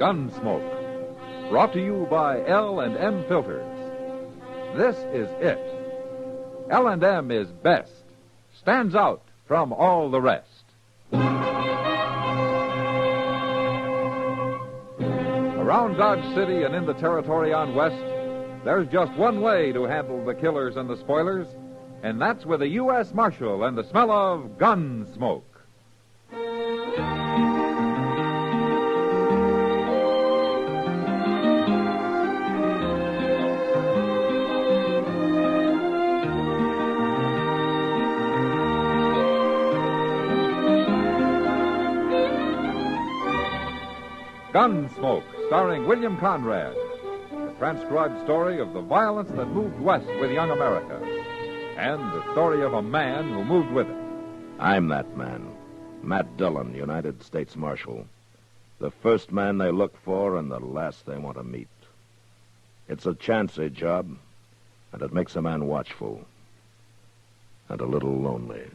Gunsmoke. Brought to you by L&M Filters. This is it. L&M is best. Stands out from all the rest. Around Dodge City and in the territory on West, there's just one way to handle the killers and the spoilers, and that's with a U.S. Marshal and the smell of Gunsmoke. Gunsmoke, starring William Conrad. The transcribed story of the violence that moved west with young America. And the story of a man who moved with it. I'm that man. Matt Dillon, United States Marshal. The first man they look for and the last they want to meet. It's a chancy job, and it makes a man watchful. And a little lonely.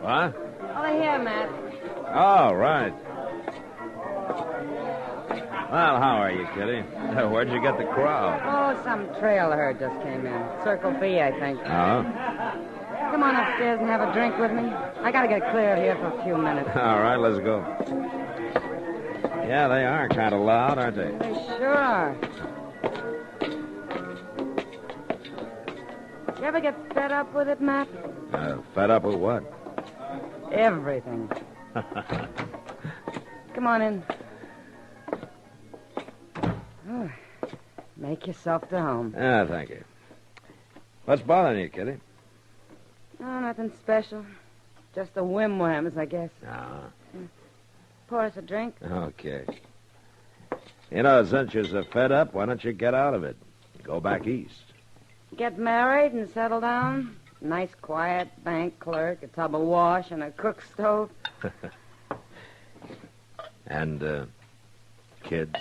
What? Over here, Matt. Oh, right. Well, how are you, Kitty? Where'd you get the crowd? Oh, some trail herd just came in. Circle B, I think. Oh? Come on upstairs and have a drink with me. I gotta get clear of here for a few minutes. All right, let's go. Yeah, they are kind of loud, aren't they? They sure are. You ever get fed up with it, Matt? Fed up with what? Everything. Come on in. Oh, make yourself to home. Yeah, thank you. What's bothering you, Kitty? Oh, nothing special. Just the whim-whams, I guess. Ah. Pour us a drink. Okay. You know, since you're so fed up, why don't you get out of it? Go back east. Get married and settle down. Nice, quiet bank clerk, a tub of wash, and a cook stove. And, kids?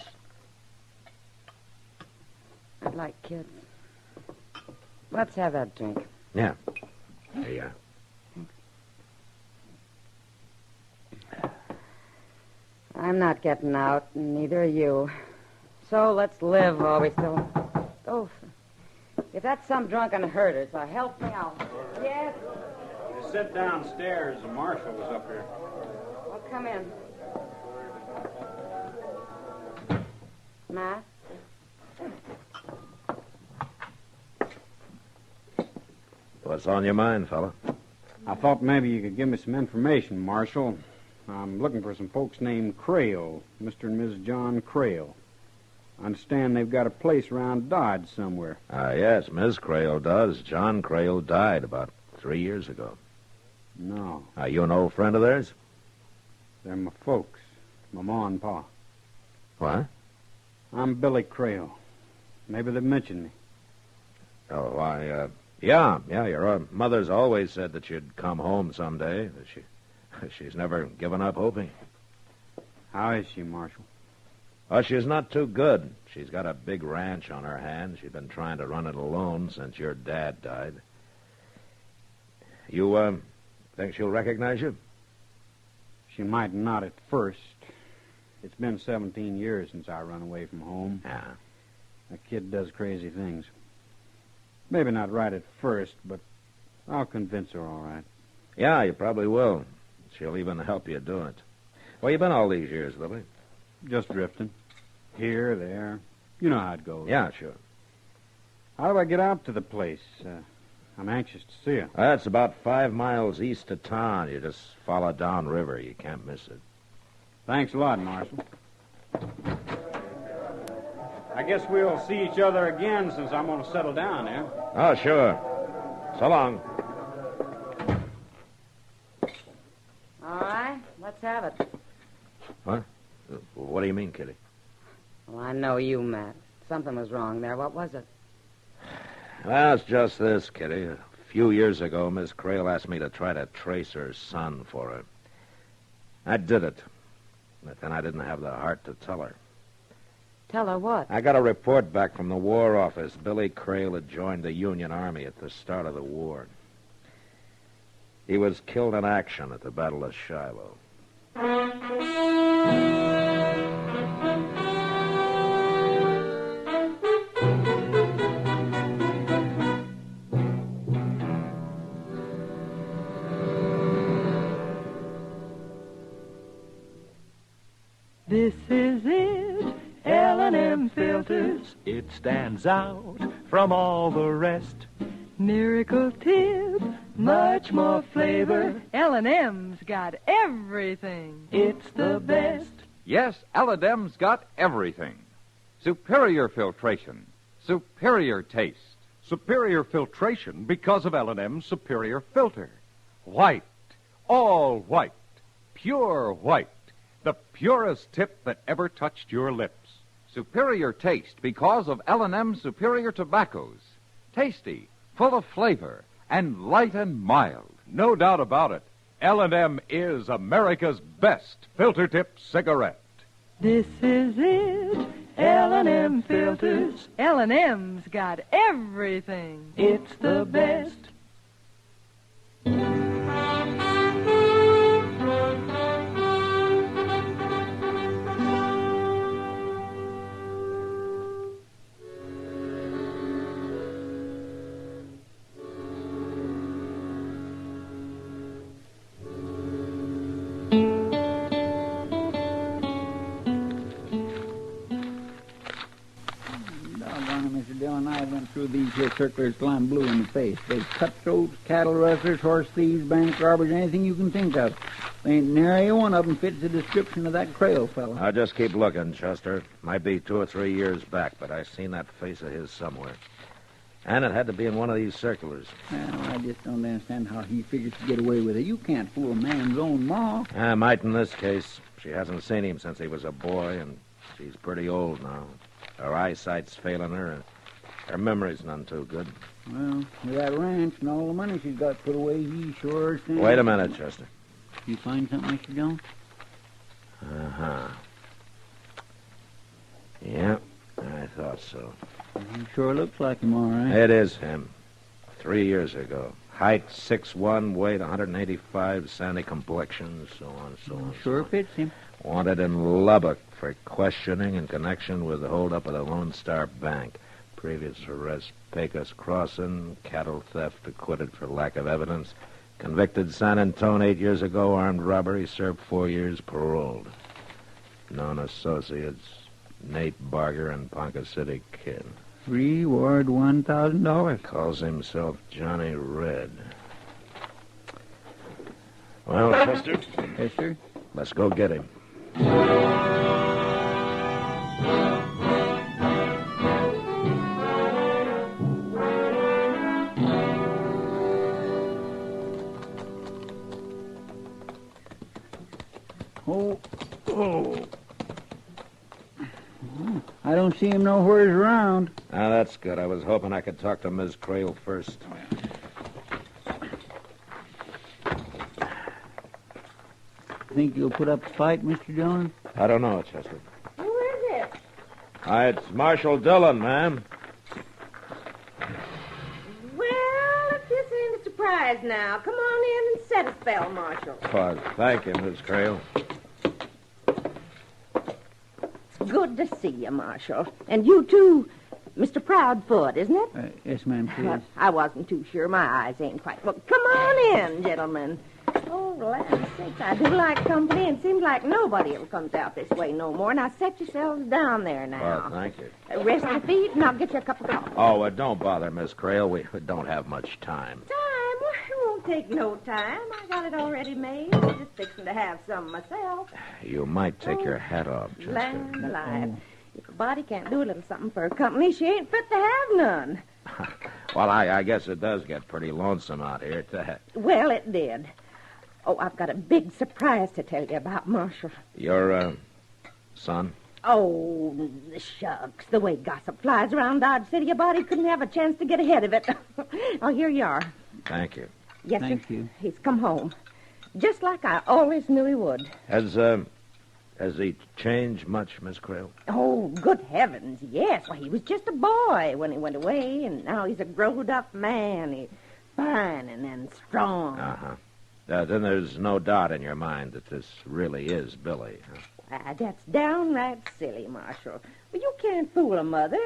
I'd like kids. Let's have that drink. Yeah. Here you are. I'm not getting out, and neither are you. So let's live while we still... Oh, if that's some drunken herder, so help me out. Yes? You sit downstairs. The marshal was up here. Well, come in. Matt? What's on your mind, fella? I thought maybe you could give me some information, Marshal. I'm looking for some folks named Crail, Mr. and Mrs. John Crail. I understand they've got a place around Dodge somewhere. Yes, Miss Crail does. John Crail died about 3 years ago. No, You an old friend of theirs? they're my folks, my ma and pa. What? I'm Billy Cray. Maybe they've mentioned me. Oh, why, yeah, your mother's always said that you'd come home someday. She's never given up hoping. How is she, Marshal? Oh, she's not too good. She's got a big ranch on her hands. She's been trying to run it alone since your dad died. You, think she'll recognize you? She might not at first. It's been 17 years since I run away from home. Yeah. A kid does crazy things. Maybe not right at first, but I'll convince her all right. Yeah, you probably will. She'll even help you do it. Where you been all these years, Billy? Just drifting. Here, there. You know how it goes. Yeah, sure. How do I get out to the place? I'm anxious to see her. That's about 5 miles east of town. You just follow down river. You can't miss it. Thanks a lot, Marshal. I guess we'll see each other again since I'm going to settle down there. Oh, sure. So long. All right, let's have have it. What? What do you mean, Kitty? Well, I know you, Matt. Something was wrong there. What was it? Well, it's just this, Kitty. A few years ago, Miss Crail asked me to try to trace her son for her. I did it, but then I didn't have the heart to tell her. Tell her what? I got a report back from the War Office. Billy Cray had joined the Union Army at the start of the war. He was killed in action at the Battle of Shiloh. This is it, L&M Filters. It stands out from all the rest. Miracle tip, much more flavor. L&M's got everything. It's the best. Yes, L&M's got everything. Superior filtration, superior taste. Superior filtration because of L&M's superior filter. White, all white, pure white. The purest tip that ever touched your lips. Superior taste because of L&M superior tobaccos. Tasty, full of flavor, and light and mild. No doubt about it. L&M is America's best filter tip cigarette. This is it, L&M Filters. L&M's got everything. It's the best. Mr. Dillon, I went through these here circulars till I'm blue in the face. There's cutthroats, cattle rustlers, horse thieves, bank robbers, anything you can think of. There ain't nary one of them fits the description of that Crail fellow. I'll just keep looking, Chester. Might be 2 or 3 years back, but I seen that face of his somewhere. And it had to be in one of these circulars. Well, I just don't understand how he figures to get away with it. You can't fool a man's own ma. I might in this case. She hasn't seen him since he was a boy, and she's pretty old now. Her eyesight's failing her, and her memory's none too good. Well, with that ranch and all the money she's got put away, he sure stands. Wait a minute, Chester. You find something, Mr. Dillon? Uh-huh. Yeah, I thought so. He sure looks like him, all right. It is him. 3 years ago. Height 6'1", weight 185, sandy complexion, so on, so on. Sure so on. fits him. Wanted in Lubbock for questioning in connection with the holdup of the Lone Star Bank. Previous arrest, Pecos Crossing, cattle theft, acquitted for lack of evidence. Convicted San Antone 8 years ago, armed robbery, served 4 years, paroled. Known associates, Nate Barger and Ponca City Kid. Reward $1,000. Calls himself Johnny Red. Well, Chester, Yes, sir. let's go get him. Oh. I don't see him nowheres around. Ah, that's good. I was hoping I could talk to Ms. Crail first. Think you'll put up a fight, Mr. Dillon? I don't know, Chester. Who is it? Hi, it's Marshal Dillon, ma'am. Well, if this ain't a surprise now. Come on in and set a spell, Marshal. Oh, thank you, Miss Crail. It's good to see you, Marshal. And you, too, Mr. Proudfoot, isn't it? Yes, ma'am, please. I wasn't too sure. My eyes ain't quite... Well, come on in, gentlemen. Oh, land sakes, I do like company, and seems like nobody ever comes out this way no more. Now, set yourselves down there now. Well, thank you. Rest your feet, and I'll get you a cup of coffee. Oh, don't bother, Miss Crail. We don't have much time. Time? Well, it won't take no time. I got it already made. I'm just fixing to have some myself. You might take your hat off, Chester. Land alive. If a body can't do a little something for her company, she ain't fit to have none. Well, I guess it does get pretty lonesome out here at that. Well, it did. Oh, I've got a big surprise to tell you about, Marshal. Your, son? Oh, shucks. The way gossip flies around Dodge City, a body couldn't have a chance to get ahead of it. Oh, here you are. Thank you. Yes, Thank sir. you. He's come home. Just like I always knew he would. Has he changed much, Miss Crail? Oh, good heavens, yes. Well, he was just a boy when he went away, and now he's a grown-up man. He's fine and strong. Uh-huh. Then there's no doubt in your mind that this really is Billy, huh? That's downright silly, Marshal. Well, you can't fool a mother.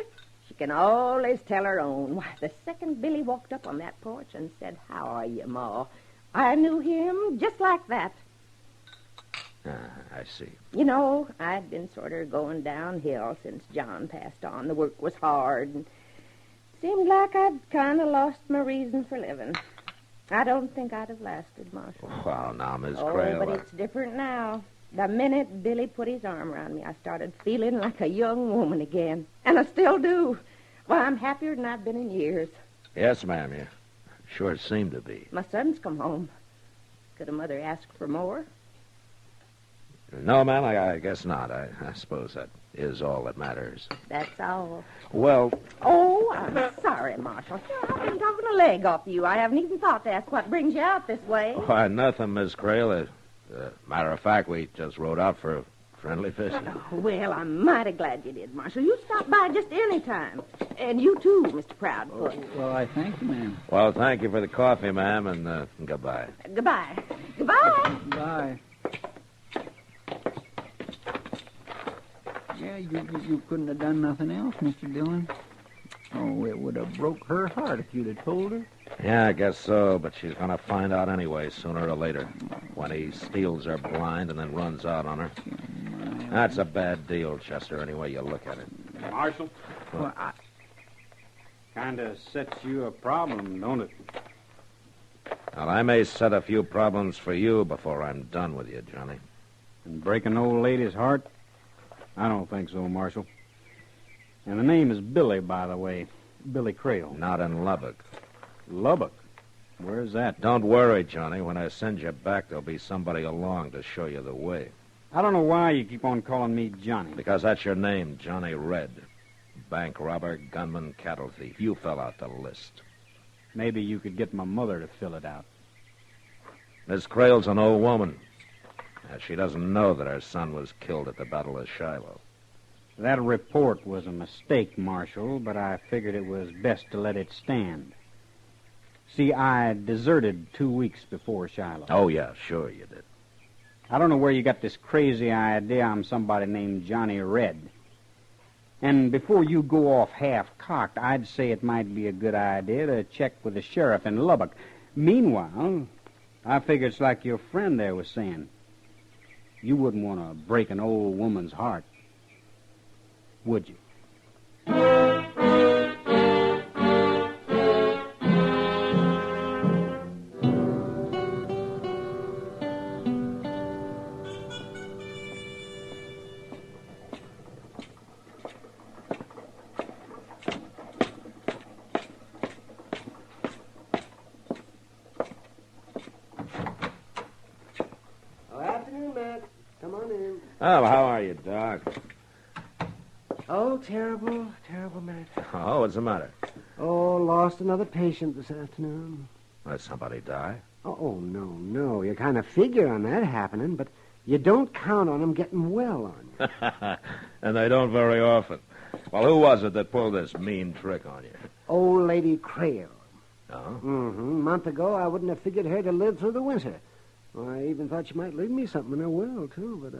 She can always tell her own. Why, the second Billy walked up on that porch and said, "How are you, Ma?" I knew him just like that. I see. You know, I'd been sort of going downhill since John passed on. The work was hard, and seemed like I'd kind of lost my reason for living. I don't think I'd have lasted, Marshal. Well, now, Miss Oh, Crail... but it's different now. The minute Billy put his arm around me, I started feeling like a young woman again. And I still do. Well, I'm happier than I've been in years. Yes, ma'am, you sure seem to be. My son's come home. Could a mother ask for more? No, ma'am, I guess not. I suppose that is all that matters. That's all. Well... Oh, I'm sorry, Marshal. I've been talking a leg off you. I haven't even thought to ask what brings you out this way. Why, nothing, Miss Crail. Matter of fact, we just rode out for friendly fishing. Oh, well, I'm mighty glad you did, Marshal. You stop by just any time. And you too, Mr. Proudfoot. Well, I thank you, ma'am. Well, thank you for the coffee, ma'am, and goodbye. Goodbye. Goodbye. Bye. Yeah, you couldn't have done nothing else, Mr. Dillon. Oh, it would have broke her heart if you'd have told her. Yeah, I guess so, but she's going to find out anyway, sooner or later, when he steals her blind and then runs out on her. That's a bad deal, Chester, any way you look at it. Marshal? Well, Kind of sets you a problem, don't it? Well, I may set a few problems for you before I'm done with you, Johnny. And break an old lady's heart? I don't think so, Marshal. And the name is Billy, by the way. Billy Cray. Not in Lubbock. Lubbock? Where's that? Don't worry, Johnny. When I send you back, there'll be somebody along to show you the way. I don't know why you keep on calling me Johnny. Because that's your name, Johnny Red. Bank robber, gunman, cattle thief. You fell out the list. Maybe you could get my mother to fill it out. Miss Crail's an old woman. She doesn't know that her son was killed at the Battle of Shiloh. That report was a mistake, Marshal, but I figured it was best to let it stand. See, I deserted 2 weeks before Shiloh. Oh, yeah, sure you did. I don't know where you got this crazy idea I'm somebody named Johnny Red. And before you go off half-cocked, I'd say it might be a good idea to check with the sheriff in Lubbock. Meanwhile, I figure it's like your friend there was saying. You wouldn't want to break an old woman's heart, would you? Oh, how are you, Doc? Oh, terrible, Matt. Oh, what's the matter? Oh, lost another patient this afternoon. Did somebody die? Oh, no. You kind of figure on that happening, but you don't count on them getting well on you. And they don't very often. Well, who was it that pulled this mean trick on you? Old Lady Cray. Oh? Mm-hmm. A month ago, I wouldn't have figured her to live through the winter. Well, I even thought she might leave me something in her will, too, but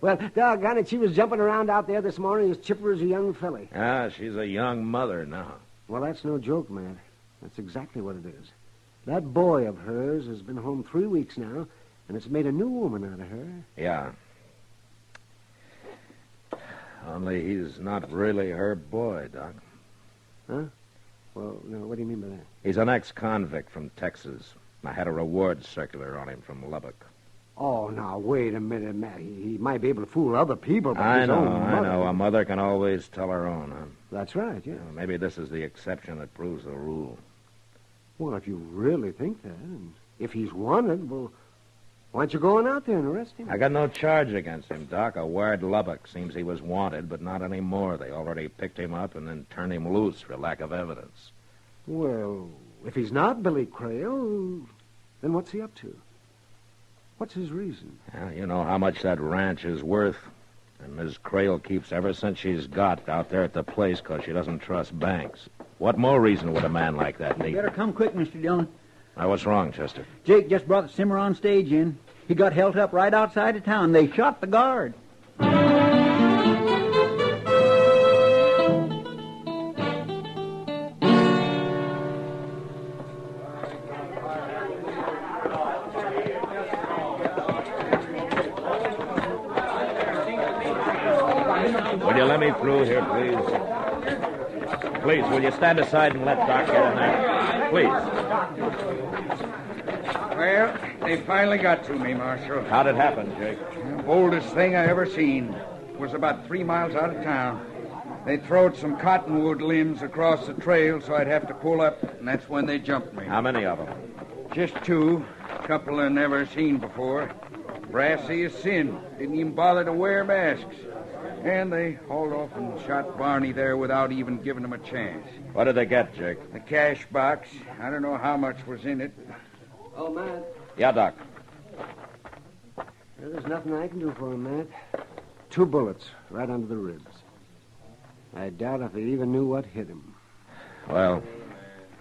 Well, doggone it, she was jumping around out there this morning as chipper as a young filly. Ah, she's a young mother now. Well, that's no joke, Matt. That's exactly what it is. That boy of hers has been home 3 weeks now, and it's made a new woman out of her. Yeah. Only he's not really her boy, Doc. Huh? Well, no, what do you mean by that? He's an ex-convict from Texas. I had a reward circular on him from Lubbock. Oh, now, wait a minute, Matt. He might be able to fool other people, but I his know. own mother... A mother can always tell her own, huh? That's right, yeah. Maybe this is the exception that proves the rule. Well, if you really think that... if he's wanted, well, why don't you go on out there and arrest him? I got no charge against him, Doc. A wired Lubbock. Seems he was wanted, but not anymore. They already picked him up and then turned him loose for lack of evidence. Well, if he's not Billy Crail, then what's he up to? What's his reason? Well, you know how much that ranch is worth. And Ms. Crail keeps ever since she's got out there at the place because she doesn't trust banks. What more reason would a man like that need? You better come quick, Mr. Dillon. Now, what's wrong, Chester? Jake just brought the simmer on stage in. He got held up right outside of town. They shot the guard. Will you let me through here, please? Please, will you stand aside and let Doc get in there? Please. Well, they finally got to me, Marshal. How'd it happen, Jake? The boldest thing I ever seen. Was about 3 miles out of town. They throwed some cottonwood limbs across the trail, so I'd have to pull up, and that's when they jumped me. How many of them? Just 2. A couple I never seen before. Brassy as sin. Didn't even bother to wear masks. And they hauled off and shot Barney there without even giving him a chance. What did they get, Jake? The cash box. I don't know how much was in it. Oh, Matt. Yeah, Doc. There's nothing I can do for him, Matt. 2 bullets right under the ribs. I doubt if he even knew what hit him. Well,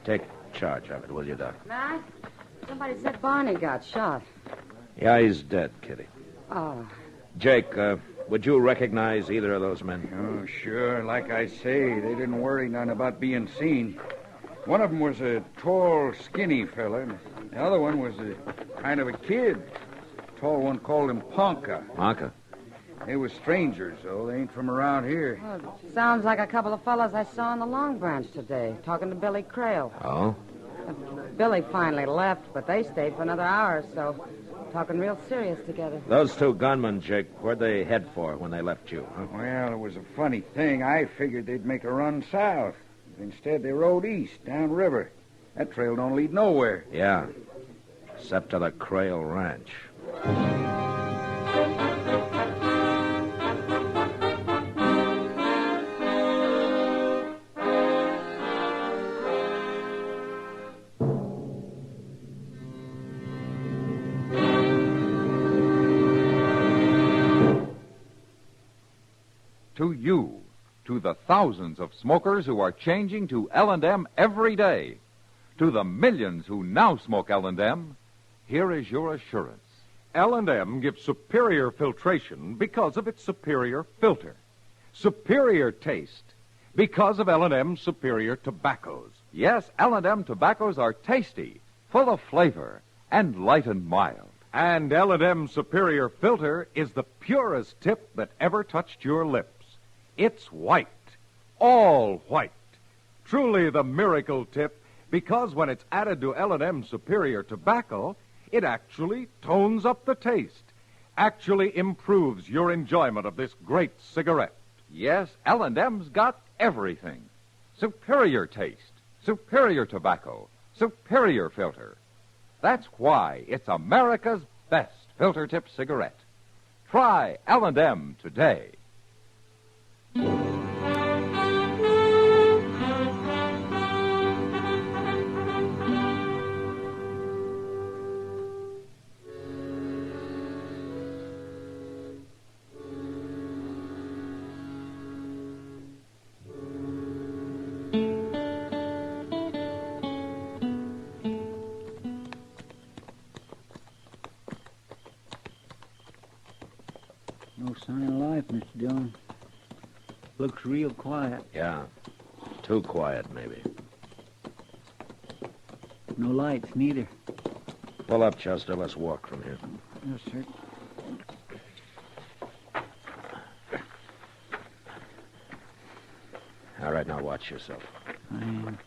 take charge of it, will you, Doc? Matt, somebody said Barney got shot. Yeah, he's dead, Kitty. Oh, Jake, would you recognize either of those men? Oh, sure. Like I say, they didn't worry none about being seen. One of them was a tall, skinny fella. The other one was a kind of a kid. The tall one called him Ponca. Ponca? They were strangers, though. They ain't from around here. well, sounds like a couple of fellas I saw on the Long Branch today, talking to Billy Crail. Oh? Billy finally left, but they stayed for another hour or so, talking real serious together. Those 2 gunmen, Jake, where'd they head for when they left you? Huh? Well, it was a funny thing. I figured they'd make a run south. Instead, they rode east, downriver. That trail don't lead nowhere. Yeah, except to the Crail Ranch. To you, to the thousands of smokers who are changing to L&M every day, to the millions who now smoke L&M, here is your assurance. L&M gives superior filtration because of its superior filter. Superior taste because of L&M's superior tobaccos. Yes, L&M tobaccos are tasty, full of flavor, and light and mild. And L&M's superior filter is the purest tip that ever touched your lips. It's white, all white. Truly the miracle tip, because when it's added to L&M superior tobacco, it actually tones up the taste, actually improves your enjoyment of this great cigarette. Yes, L&M's got everything. Superior taste, superior tobacco, superior filter. That's why it's America's best filter tip cigarette. Try L&M today. No sign of life, Mr. Dillon. Looks real quiet. Yeah, too quiet, maybe. No lights, neither. Pull up, Chester. Let's walk from here. Yes, sir. All right, now watch yourself. I am.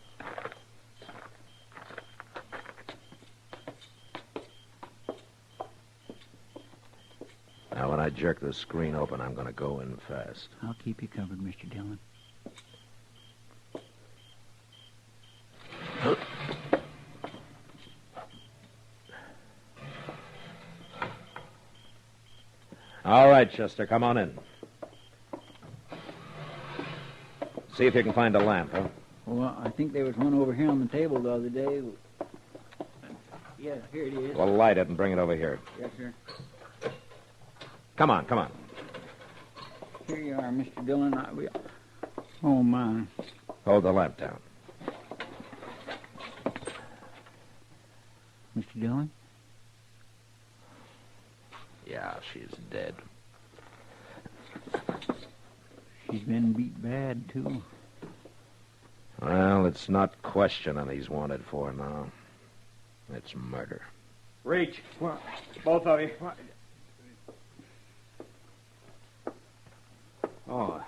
Now, when I jerk the screen open, I'm going to go in fast. I'll keep you covered, Mr. Dillon. right, Chester, come on in. See if you can find a lamp, huh? Well, I think there was one over here on the table the other day. Yeah, here it is. Well, light it and bring it over here. Yes, sir. Come on, come on. Here you are, Mr. Dillon. Oh, my. Hold the lamp down. Mr. Dillon? Yeah, she's dead. She's been beat bad, too. Well, it's not questioning he's wanted for now. It's murder. Reach. What? Both of you. What? Oh.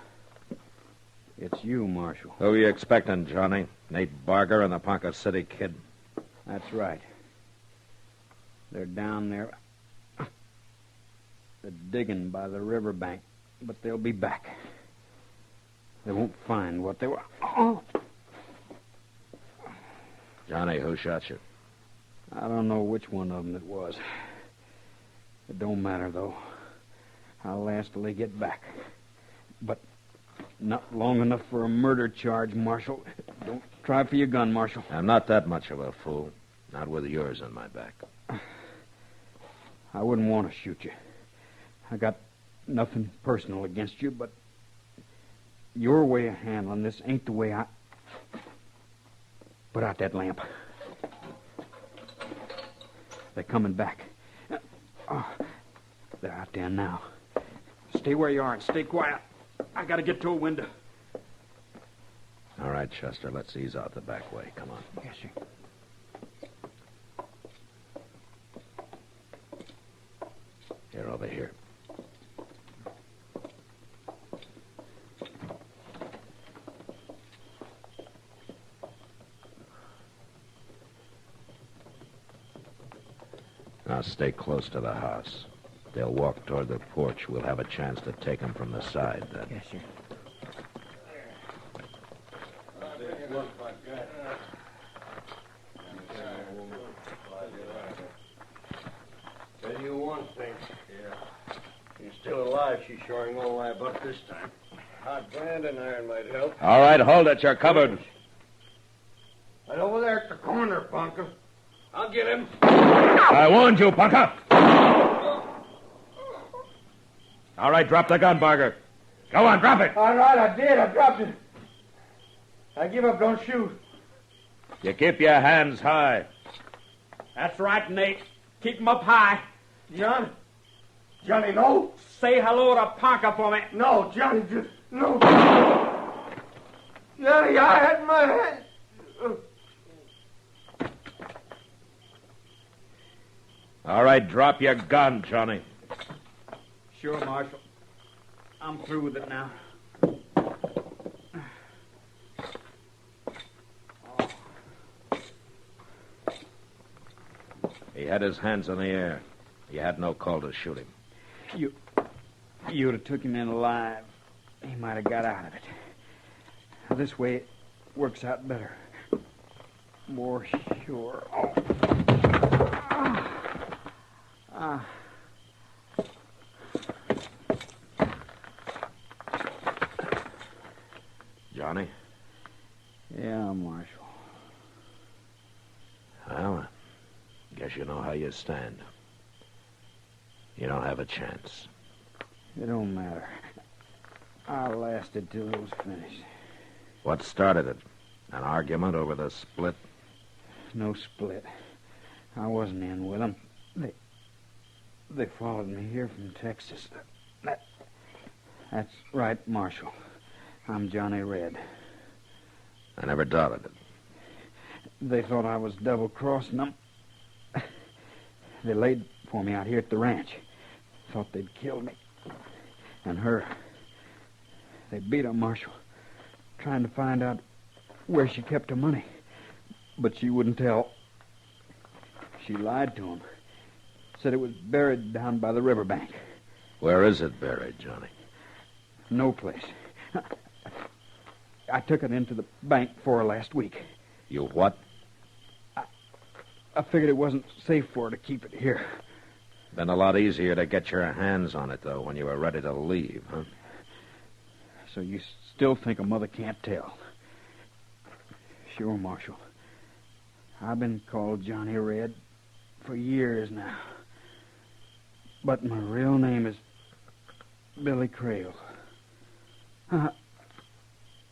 It's you, Marshal. Who are you expecting, Johnny? Nate Barger and the Ponca City Kid? That's right. They're down there. They're digging by the riverbank, but they'll be back. They won't find what they were. Oh. Johnny, who shot you? I don't know which one of them it was. It don't matter, though. I'll last till they get back. But not long enough for a murder charge, Marshal. Don't try for your gun, Marshal. I'm not that much of a fool. Not with yours on my back. I wouldn't want to shoot you. I got nothing personal against you, but your way of handling this ain't the way I... Put out that lamp. They're coming back. Oh, they're out there now. Stay where you are and stay quiet. I gotta get to a window. All right, Chester, let's ease out the back way. Come on. Yes, sir. Here, over here. Now stay close to the house. They'll walk toward the porch. We'll have a chance to take them from the side then. Yes, sir. Tell you one thing. Yeah. You're still alive. She's sure ain't gonna lie about this time. Hot branding iron might help. All right, hold it. You're covered. Right over there at the corner, Ponca. I'll get him. I warned you, Ponca. All right, drop the gun, Barger. Go on, drop it. All right, I did. I dropped it. I give up. Don't shoot. You keep your hands high. That's right, Nate. Keep 'em up high. Johnny, no. Say hello to Ponca for me. No, Johnny, just no. Johnny, I had my hand. All right, drop your gun, Johnny. Sure, Marshal. I'm through with it now. He had his hands in the air. You had no call to shoot him. You'd have took him in alive. He might have got out of it. This way it works out better. More sure. Johnny? Yeah, Marshal. Well, guess you know how you stand. You don't have a chance. It don't matter. I lasted till it was finished. What started it? An argument over the split? No split. I wasn't in with them. They followed me here from Texas. That's right, Marshal. I'm Johnny Red. I never doubted it. They thought I was double-crossing them. They laid for me out here at the ranch. Thought they'd kill me. And her. They beat her, Marshal, trying to find out where she kept her money. But she wouldn't tell. She lied to him. Said it was buried down by the riverbank. Where is it buried, Johnny? No place. I took it into the bank for her last week. You what? I figured it wasn't safe for her to keep it here. Been a lot easier to get your hands on it, though, when you were ready to leave, huh? So you still think a mother can't tell? Sure, Marshal. I've been called Johnny Red for years now. But my real name is Billy Cray. I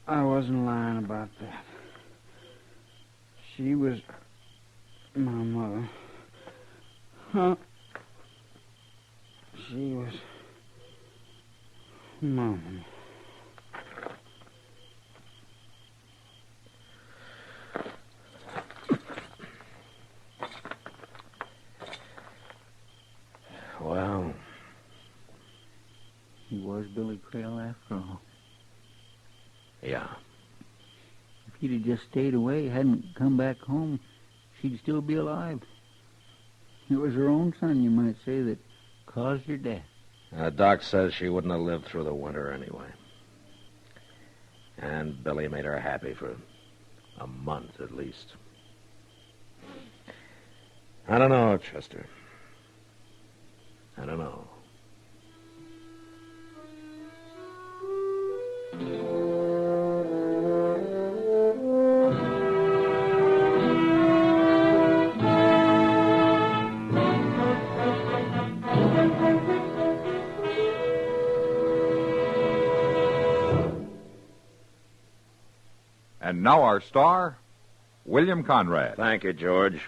wasn't lying about that. She was my mother. She was Mom. Well, He was Billy Cray after all. yeah. If he'd have just stayed away, hadn't come back home, she'd still be alive. It was her own son, you might say, that caused her death. Doc says she wouldn't have lived through the winter anyway. And Billy made her happy for a month at least. I don't know, Chester. I don't know. And now our star, William Conrad. Thank you, George.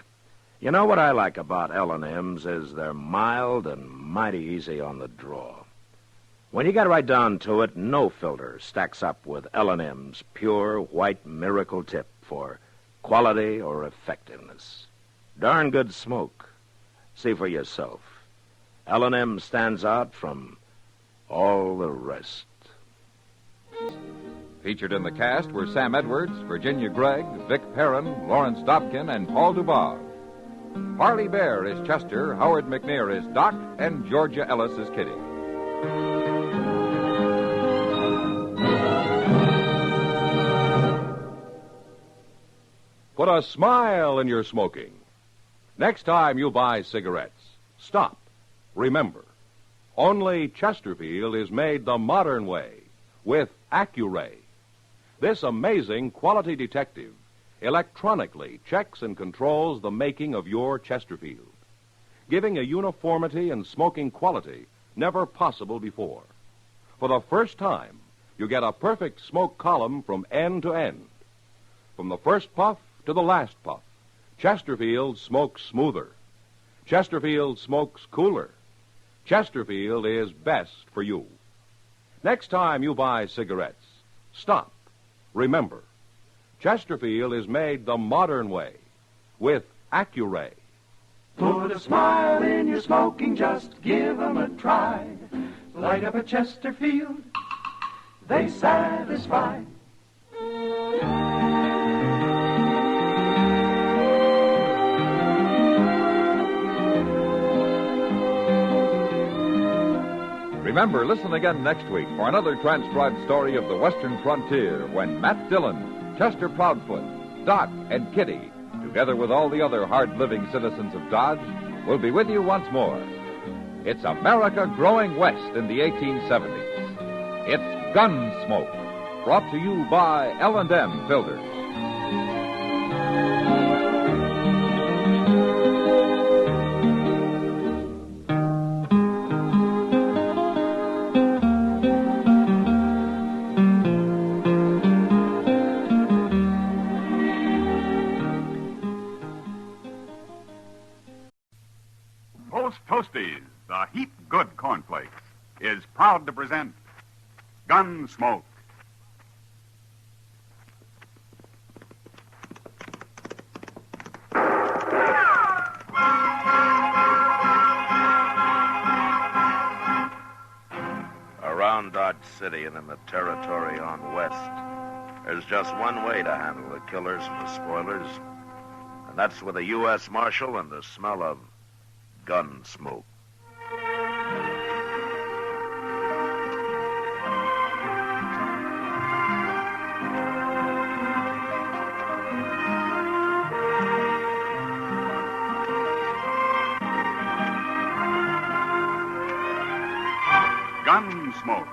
You know what I like about L&M's is they're mild and mighty easy on the draw. When you get right down to it, no filter stacks up with L&M's pure white miracle tip for quality or effectiveness. Darn good smoke. See for yourself. L&M stands out from all the rest. Featured in the cast were Sam Edwards, Virginia Gregg, Vic Perrin, Lawrence Dobkin, and Paul Dubov. Harley Bear is Chester, Howard McNear is Doc, and Georgia Ellis is Kitty. Put a smile in your smoking. Next time you buy cigarettes, stop. Remember, only Chesterfield is made the modern way with Accuray. This amazing quality detective electronically checks and controls the making of your Chesterfield, giving a uniformity and smoking quality never possible before. For the first time, you get a perfect smoke column from end to end. From the first puff to the last puff, Chesterfield smokes smoother. Chesterfield smokes cooler. Chesterfield is best for you. Next time you buy cigarettes, stop. Remember, Chesterfield is made the modern way with Accuray. Put a smile in your smoking, just give 'em a try. Light up a Chesterfield, they satisfy. Remember, listen again next week for another transcribed story of the Western frontier when Matt Dillon, Chester Proudfoot, Doc, and Kitty, together with all the other hard-living citizens of Dodge, will be with you once more. It's America growing west in the 1870s. It's Gunsmoke, brought to you by L&M Filters. Toasties, the heap good cornflakes, is proud to present Gunsmoke. Around Dodge City and in the territory on west, there's just one way to handle the killers and the spoilers, and that's with a U.S. Marshal and the smell of gun smoke. Gunsmoke,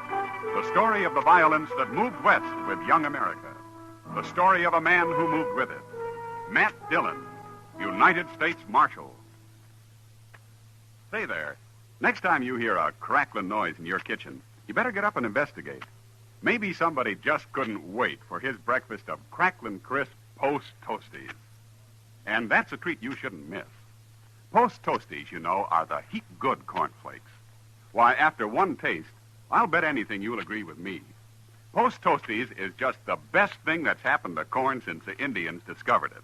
the story of the violence that moved west with young America. The story of a man who moved with it. Matt Dillon, United States Marshal. Say there, next time you hear a crackling noise in your kitchen, you better get up and investigate. Maybe somebody just couldn't wait for his breakfast of crackling crisp Post Toasties. And that's a treat you shouldn't miss. Post Toasties, you know, are the heap good cornflakes. Why, after one taste, I'll bet anything you'll agree with me. Post Toasties is just the best thing that's happened to corn since the Indians discovered it.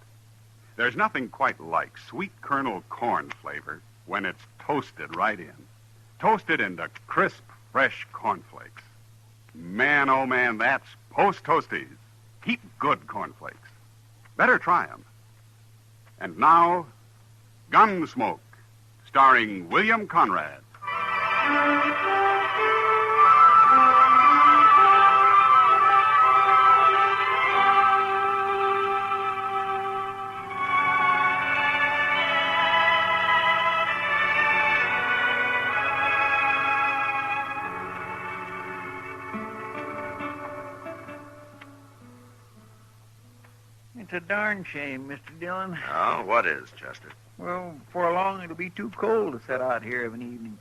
There's nothing quite like sweet kernel corn flavor when it's toasted right in. Toasted into crisp, fresh cornflakes. Man, oh man, that's Post Toasties. Heap good cornflakes. Better try 'em. And now, Gunsmoke, starring William Conrad. It's a darn shame, Mr. Dillon. Oh, what is, Chester? Well, before long it'll be too cold to set out here of an evening.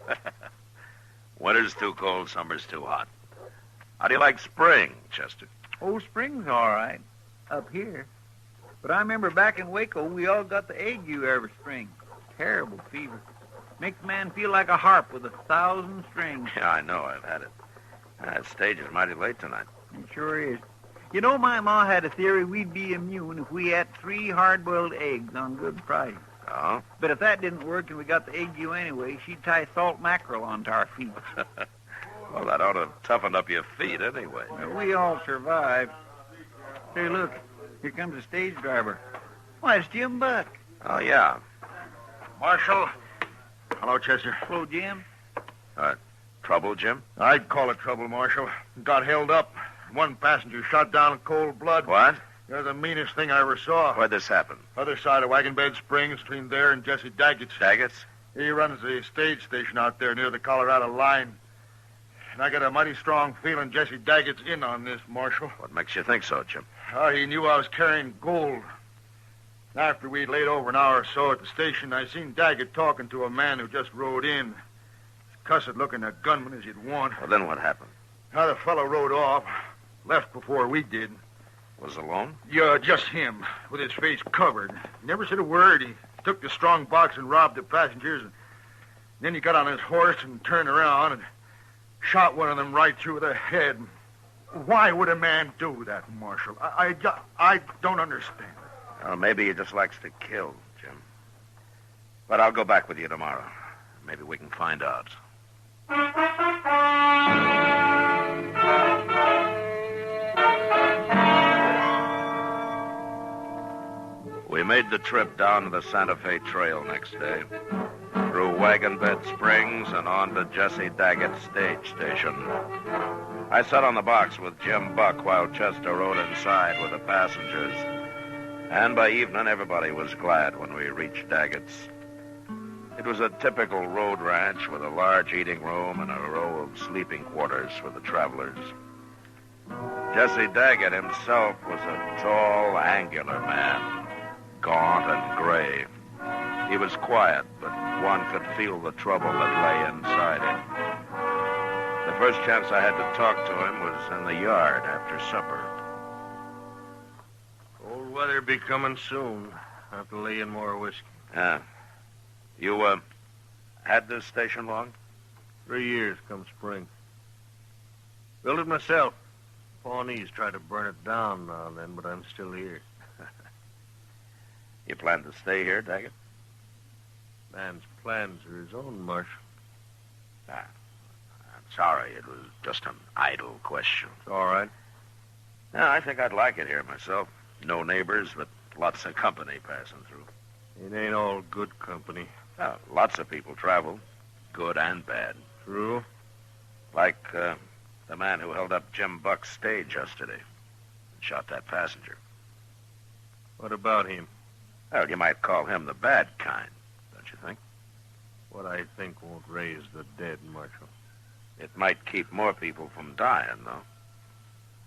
Winter's too cold, summer's too hot. How do you like spring, Chester? Oh, spring's all right, up here. But I remember back in Waco, we all got the ague every spring. Terrible fever. Makes a man feel like a harp with 1,000 strings. Yeah, I know, I've had it. That stage is mighty late tonight. It sure is. You know, my ma had a theory we'd be immune if we ate 3 hard-boiled eggs on Good Friday. Oh? But if that didn't work and we got the ague anyway, she'd tie salt mackerel onto our feet. Well, that ought to toughen up your feet anyway. Well, we all survived. Hey, look, here comes the stage driver. Why, it's Jim Buck. Oh, yeah. Marshal. Hello, Chester. Hello, Jim. Trouble, Jim? I'd call it trouble, Marshal. Got held up. One passenger shot down in cold blood. What? You're the meanest thing I ever saw. Where'd this happen? Other side of Wagon Bed Springs, between there and Jesse Daggett's. Daggett's? He runs the stage station out there near the Colorado line. And I got a mighty strong feeling Jesse Daggett's in on this, Marshal. What makes you think so, Jim? He knew I was carrying gold. After we'd laid over an hour or so at the station, I seen Daggett talking to a man who just rode in. Cussed-looking a gunman as you'd want. Well, then what happened? The fellow rode off. Left before we did. Was alone? Yeah, just him, with his face covered. Never said a word. He took the strong box and robbed the passengers. And then he got on his horse and turned around and shot one of them right through the head. Why would a man do that, Marshal? I don't understand. Well, maybe he just likes to kill, Jim. But I'll go back with you tomorrow. Maybe we can find out. We made the trip down to the Santa Fe Trail next day, through Wagon Bed Springs and on to Jesse Daggett's stage station. I sat on the box with Jim Buck while Chester rode inside with the passengers. And by evening, everybody was glad when we reached Daggett's. It was a typical road ranch with a large eating room and a row of sleeping quarters for the travelers. Jesse Daggett himself was a tall, angular man, gaunt and gray. He was quiet, but one could feel the trouble that lay inside him. The first chance I had to talk to him was in the yard after supper. Cold weather be coming soon. Have to lay in more whiskey. Yeah. You, had this station long? 3 years come spring. Built it myself. Pawnees try to burn it down now and then, but I'm still here. You plan to stay here, Daggett? Man's plans are his own, Marshal. I'm sorry. It was just an idle question. It's all right. Yeah, I think I'd like it here myself. No neighbors, but lots of company passing through. It ain't all good company. Lots of people travel, good and bad. True. Like the man who held up Jim Buck's stage yesterday and shot that passenger. What about him? Well, you might call him the bad kind, don't you think? What I think won't raise the dead, Marshal. It might keep more people from dying, though.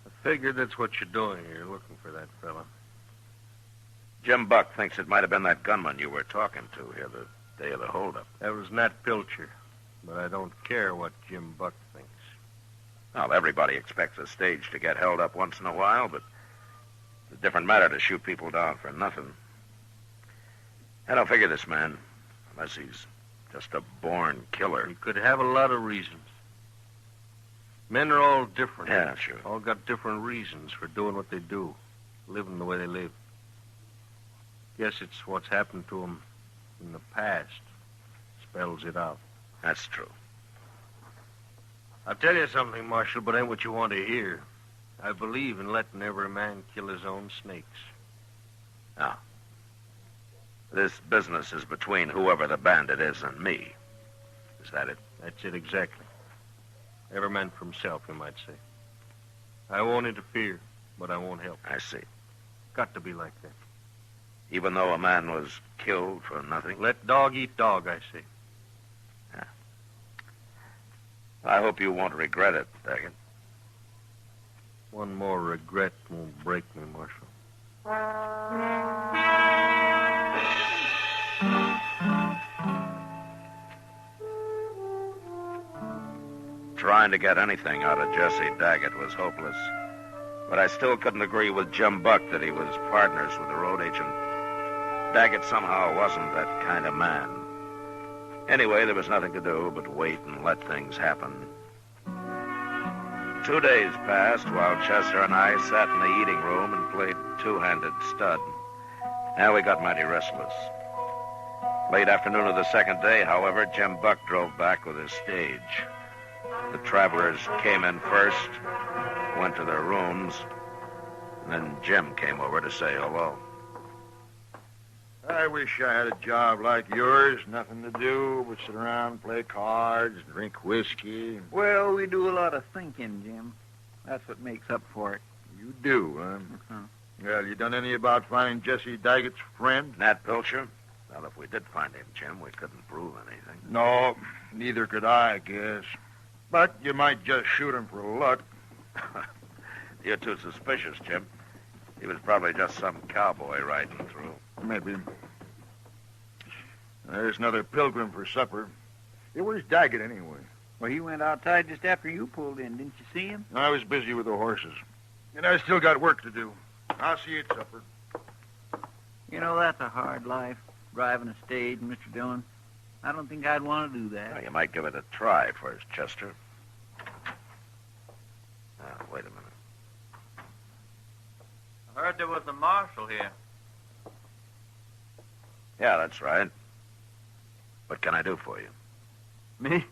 I figured that's what you're doing. You're looking for that fella. Jim Buck thinks it might have been that gunman you were talking to here the day of the holdup. That was Nat Pilcher. But I don't care what Jim Buck thinks. Well, everybody expects a stage to get held up once in a while, but it's a different matter to shoot people down for nothing. I don't figure this man, unless he's just a born killer. He could have a lot of reasons. Men are all different. Yeah, sure. All got different reasons for doing what they do, living the way they live. Guess it's what's happened to them in the past spells it out. That's true. I'll tell you something, Marshal, but ain't what you want to hear. I believe in letting every man kill his own snakes. Now, this business is between whoever the bandit is and me. Is that it? That's it exactly. Every man for himself, you might say. I won't interfere, but I won't help. I see. Got to be like that. Even though a man was killed for nothing? Let dog eat dog, I say. Yeah. I hope you won't regret it, Daggett. One more regret won't break me, Marshal. Trying to get anything out of Jesse Daggett was hopeless. But I still couldn't agree with Jim Buck that he was partners with the road agent. Daggett somehow wasn't that kind of man. Anyway, there was nothing to do but wait and let things happen. 2 days passed while Chester and I sat in the eating room and played two-handed stud. Now we got mighty restless. Late afternoon of the second day, however, Jim Buck drove back with his stage. The travelers came in first, went to their rooms, and then Jim came over to say hello. I wish I had a job like yours. Nothing to do but sit around, play cards, drink whiskey. Well, we do a lot of thinking, Jim. That's what makes up for it. You do, huh? Well, you done any about finding Jesse Daggett's friend? Nat Pilcher? Well, if we did find him, Jim, we couldn't prove anything. No, neither could I guess. But you might just shoot him for luck. You're too suspicious, Jim. He was probably just some cowboy riding through. Maybe. There's another pilgrim for supper. Hey, where's Daggett, anyway? Well, he went outside just after you pulled in. Didn't you see him? I was busy with the horses. And I still got work to do. I'll see you at supper. You know, that's a hard life, driving a stage, Mr. Dillon. I don't think I'd want to do that. Well, you might give it a try first, Chester. Wait a minute. I heard there was a marshal here. Yeah, that's right. What can I do for you? Me?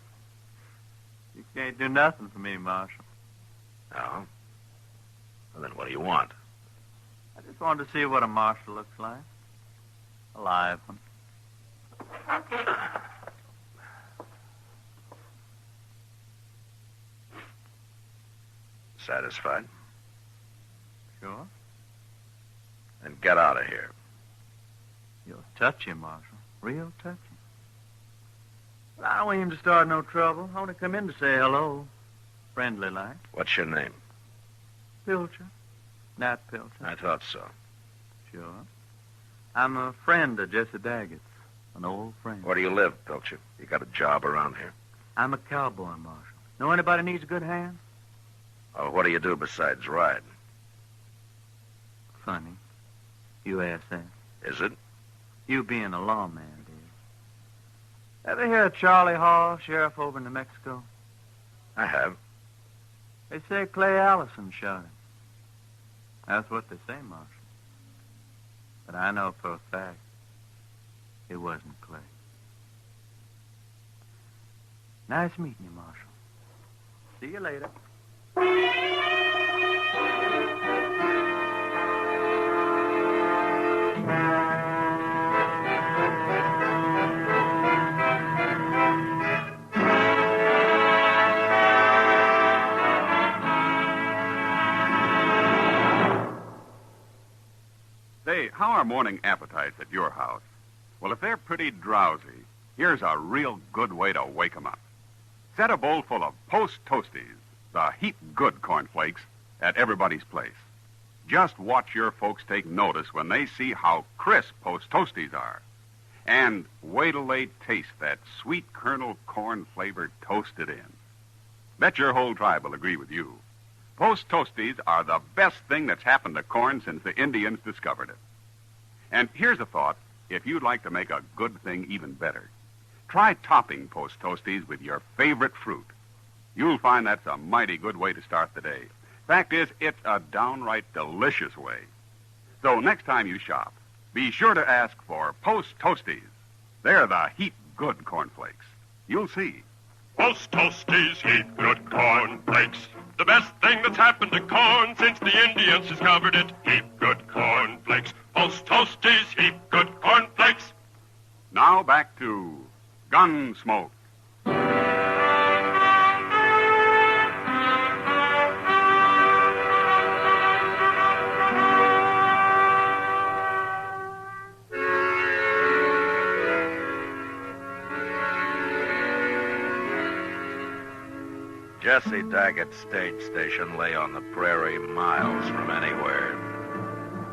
You can't do nothing for me, Marshal. No? Well, then what do you want? I just wanted to see what a marshal looks like. A live one. Satisfied? Sure. Then get out of here. You're touchy, Marshal. Real touchy. But I don't aim to start no trouble. I only come in to say hello. Friendly like. What's your name? Pilcher. Nat Pilcher. I thought so. Sure. I'm a friend of Jesse Daggett's. An old friend. Where do you live, Pilcher? You got a job around here? I'm a cowboy, Marshal. Know anybody needs a good hand? Oh, what do you do besides ride? Funny. You ask that. Is it? You being a lawman, dear. Ever hear of Charlie Hall, sheriff over in New Mexico? I have. They say Clay Allison shot him. That's what they say, Marshal. But I know for a fact it wasn't Clay. Nice meeting you, Marshal. See you later. Say, how are morning appetites at your house? Well, if they're pretty drowsy, here's a real good way to wake 'em up. Set a bowl full of Post Toasties, the heap good cornflakes, at everybody's place. Just watch your folks take notice when they see how crisp Post Toasties are. And wait till they taste that sweet kernel corn-flavored toasted in. Bet your whole tribe will agree with you. Post Toasties are the best thing that's happened to corn since the Indians discovered it. And here's a thought, if you'd like to make a good thing even better. Try topping Post Toasties with your favorite fruit. You'll find that's a mighty good way to start the day. Fact is, it's a downright delicious way. So next time you shop, be sure to ask for Post Toasties. They're the heap good cornflakes. You'll see. Post Toasties, heap good cornflakes. The best thing that's happened to corn since the Indians discovered it. Heap good cornflakes. Post Toasties, heap good cornflakes. Now back to Gunsmoke. Jesse Daggett's stage station lay on the prairie miles from anywhere.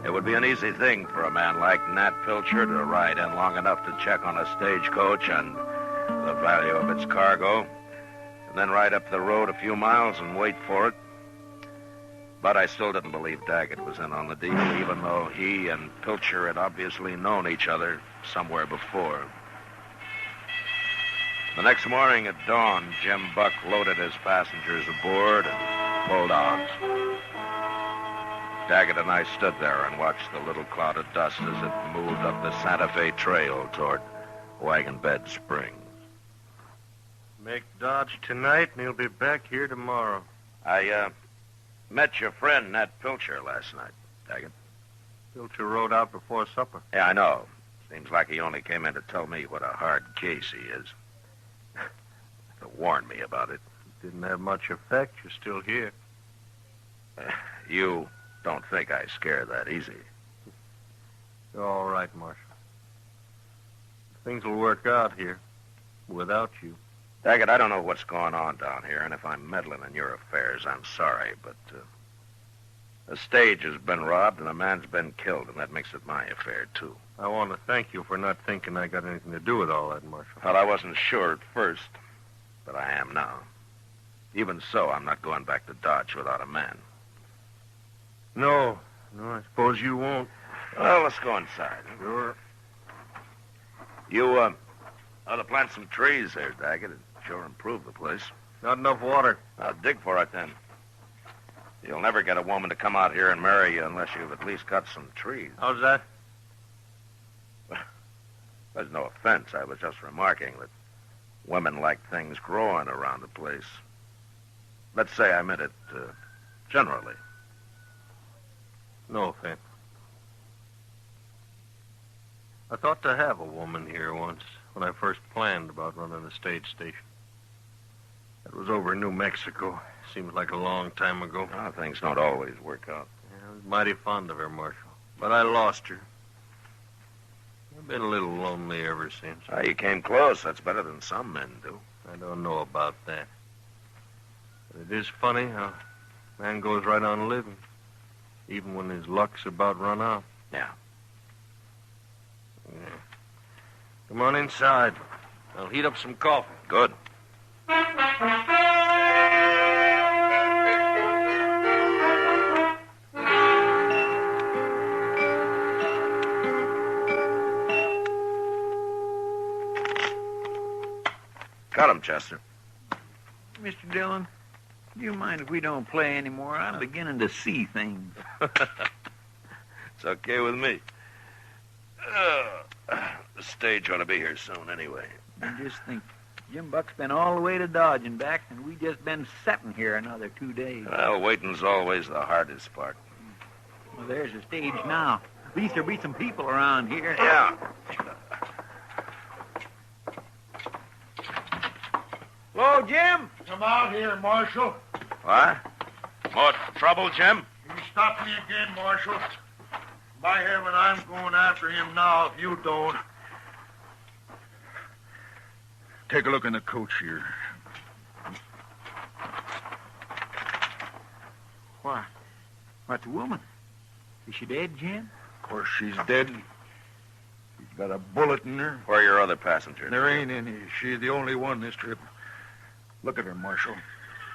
It would be an easy thing for a man like Nat Pilcher to ride in long enough to check on a stagecoach and the value of its cargo, and then ride up the road a few miles and wait for it. But I still didn't believe Daggett was in on the deal, even though he and Pilcher had obviously known each other somewhere before. The next morning at dawn, Jim Buck loaded his passengers aboard and pulled out. Daggett and I stood there and watched the little cloud of dust as it moved up the Santa Fe Trail toward Wagon Bed Springs. Make Dodge tonight, and he'll be back here tomorrow. I met your friend, Nat Pilcher, last night, Daggett. Pilcher rode out before supper. Yeah, I know. Seems like he only came in to tell me what a hard case he is. To warn me about it. Didn't have much effect. You're still here. You don't think I scare that easy. You're all right, Marshal. Things will work out here without you. Daggett, I don't know what's going on down here, and if I'm meddling in your affairs, I'm sorry, but a stage has been robbed and a man's been killed, and that makes it my affair, too. I want to thank you for not thinking I got anything to do with all that, Marshal. Well, I wasn't sure at first, but I am now. Even so, I'm not going back to Dodge without a man. No, I suppose you won't. Well, let's go inside. Sure. You, ought to plant some trees there, Daggett. It'd sure improve the place. Not enough water. I'll dig for it, then. You'll never get a woman to come out here and marry you unless you've at least got some trees. How's that? There's no offense. I was just remarking that women like things growing around the place. Let's say I meant it generally. No offense. I thought to have a woman here once when I first planned about running a stage station. It was over in New Mexico. Seems like a long time ago. Oh, things don't always work out. Yeah, I was mighty fond of her, Marshal. But I lost her. I've been a little lonely ever since. Ah, you came close. That's better than some men do. I don't know about that. But it is funny how a man goes right on living, even when his luck's about run out. Yeah. Come on inside. I'll heat up some coffee. Good. Cut him, Chester. Mr. Dillon, do you mind if we don't play anymore? I'm beginning to see things. It's okay with me. The stage ought to be here soon anyway. I just think Jim Buck's been all the way to Dodge and back, and we just been sitting here another 2 days. Well, waiting's always the hardest part. Well, there's the stage now. At least there'll be some people around here. Yeah. Hello, Jim. Come out here, Marshal. What? More trouble, Jim? You stop me again, Marshal. By heaven, I'm going after him now if you don't. Take a look in the coach here. Why? What's the woman? Is she dead, Jim? Of course she's dead. She's got a bullet in her. Where are your other passengers? There ain't any. She's the only one this trip. Look at her, Marshal.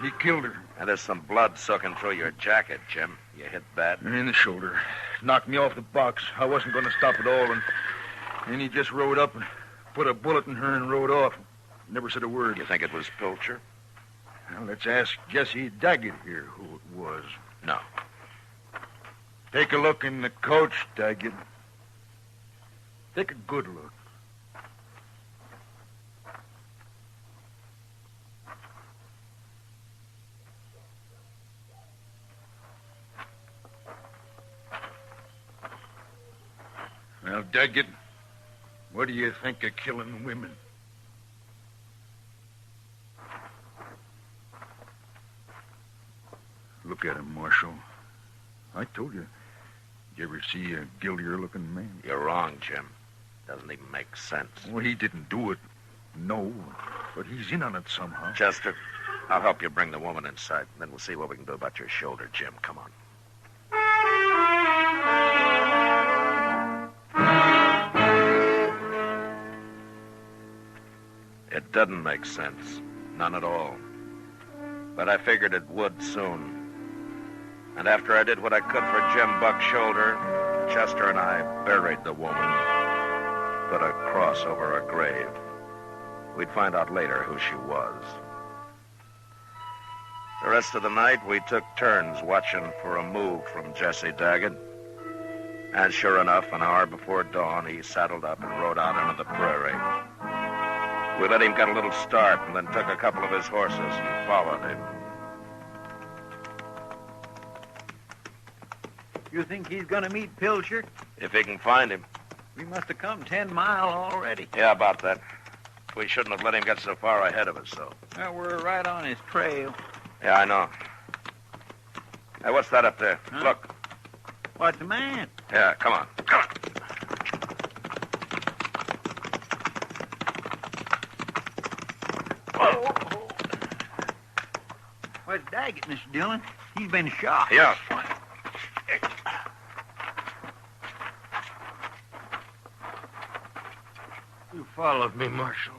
He killed her. And there's some blood soaking through your jacket, Jim. You hit bad? In the shoulder. Knocked me off the box. I wasn't going to stop at all, and then he just rode up and put a bullet in her and rode off. Never said a word. You think it was Pilcher? Well, let's ask Jesse Daggett here who it was. No. Take a look in the coach, Daggett. Take a good look. Well, Daggett, what do you think of killing women? Look at him, Marshal. I told you. Did you ever see a guiltier-looking man? You're wrong, Jim. Doesn't even make sense. Well, he didn't do it. No. But he's in on it somehow. Chester, I'll help you bring the woman inside. Then we'll see what we can do about your shoulder, Jim. Come on. It doesn't make sense. None at all. But I figured it would soon. And after I did what I could for Jim Buck's shoulder, Chester and I buried the woman, put a cross over her grave. We'd find out later who she was. The rest of the night, we took turns watching for a move from Jesse Daggett. And sure enough, an hour before dawn, he saddled up and rode out into the prairie. We let him get a little start and then took a couple of his horses and followed him. You think he's going to meet Pilcher? If he can find him. We must have come 10 miles already. Yeah, about that. We shouldn't have let him get so far ahead of us, though. Well, we're right on his trail. Yeah, I know. Hey, what's that up there? Huh? Look. What's the man? Yeah, come on. Come on. Where's Daggett, Mr. Dillon? He's been shot. Yeah. You followed me, Marshal.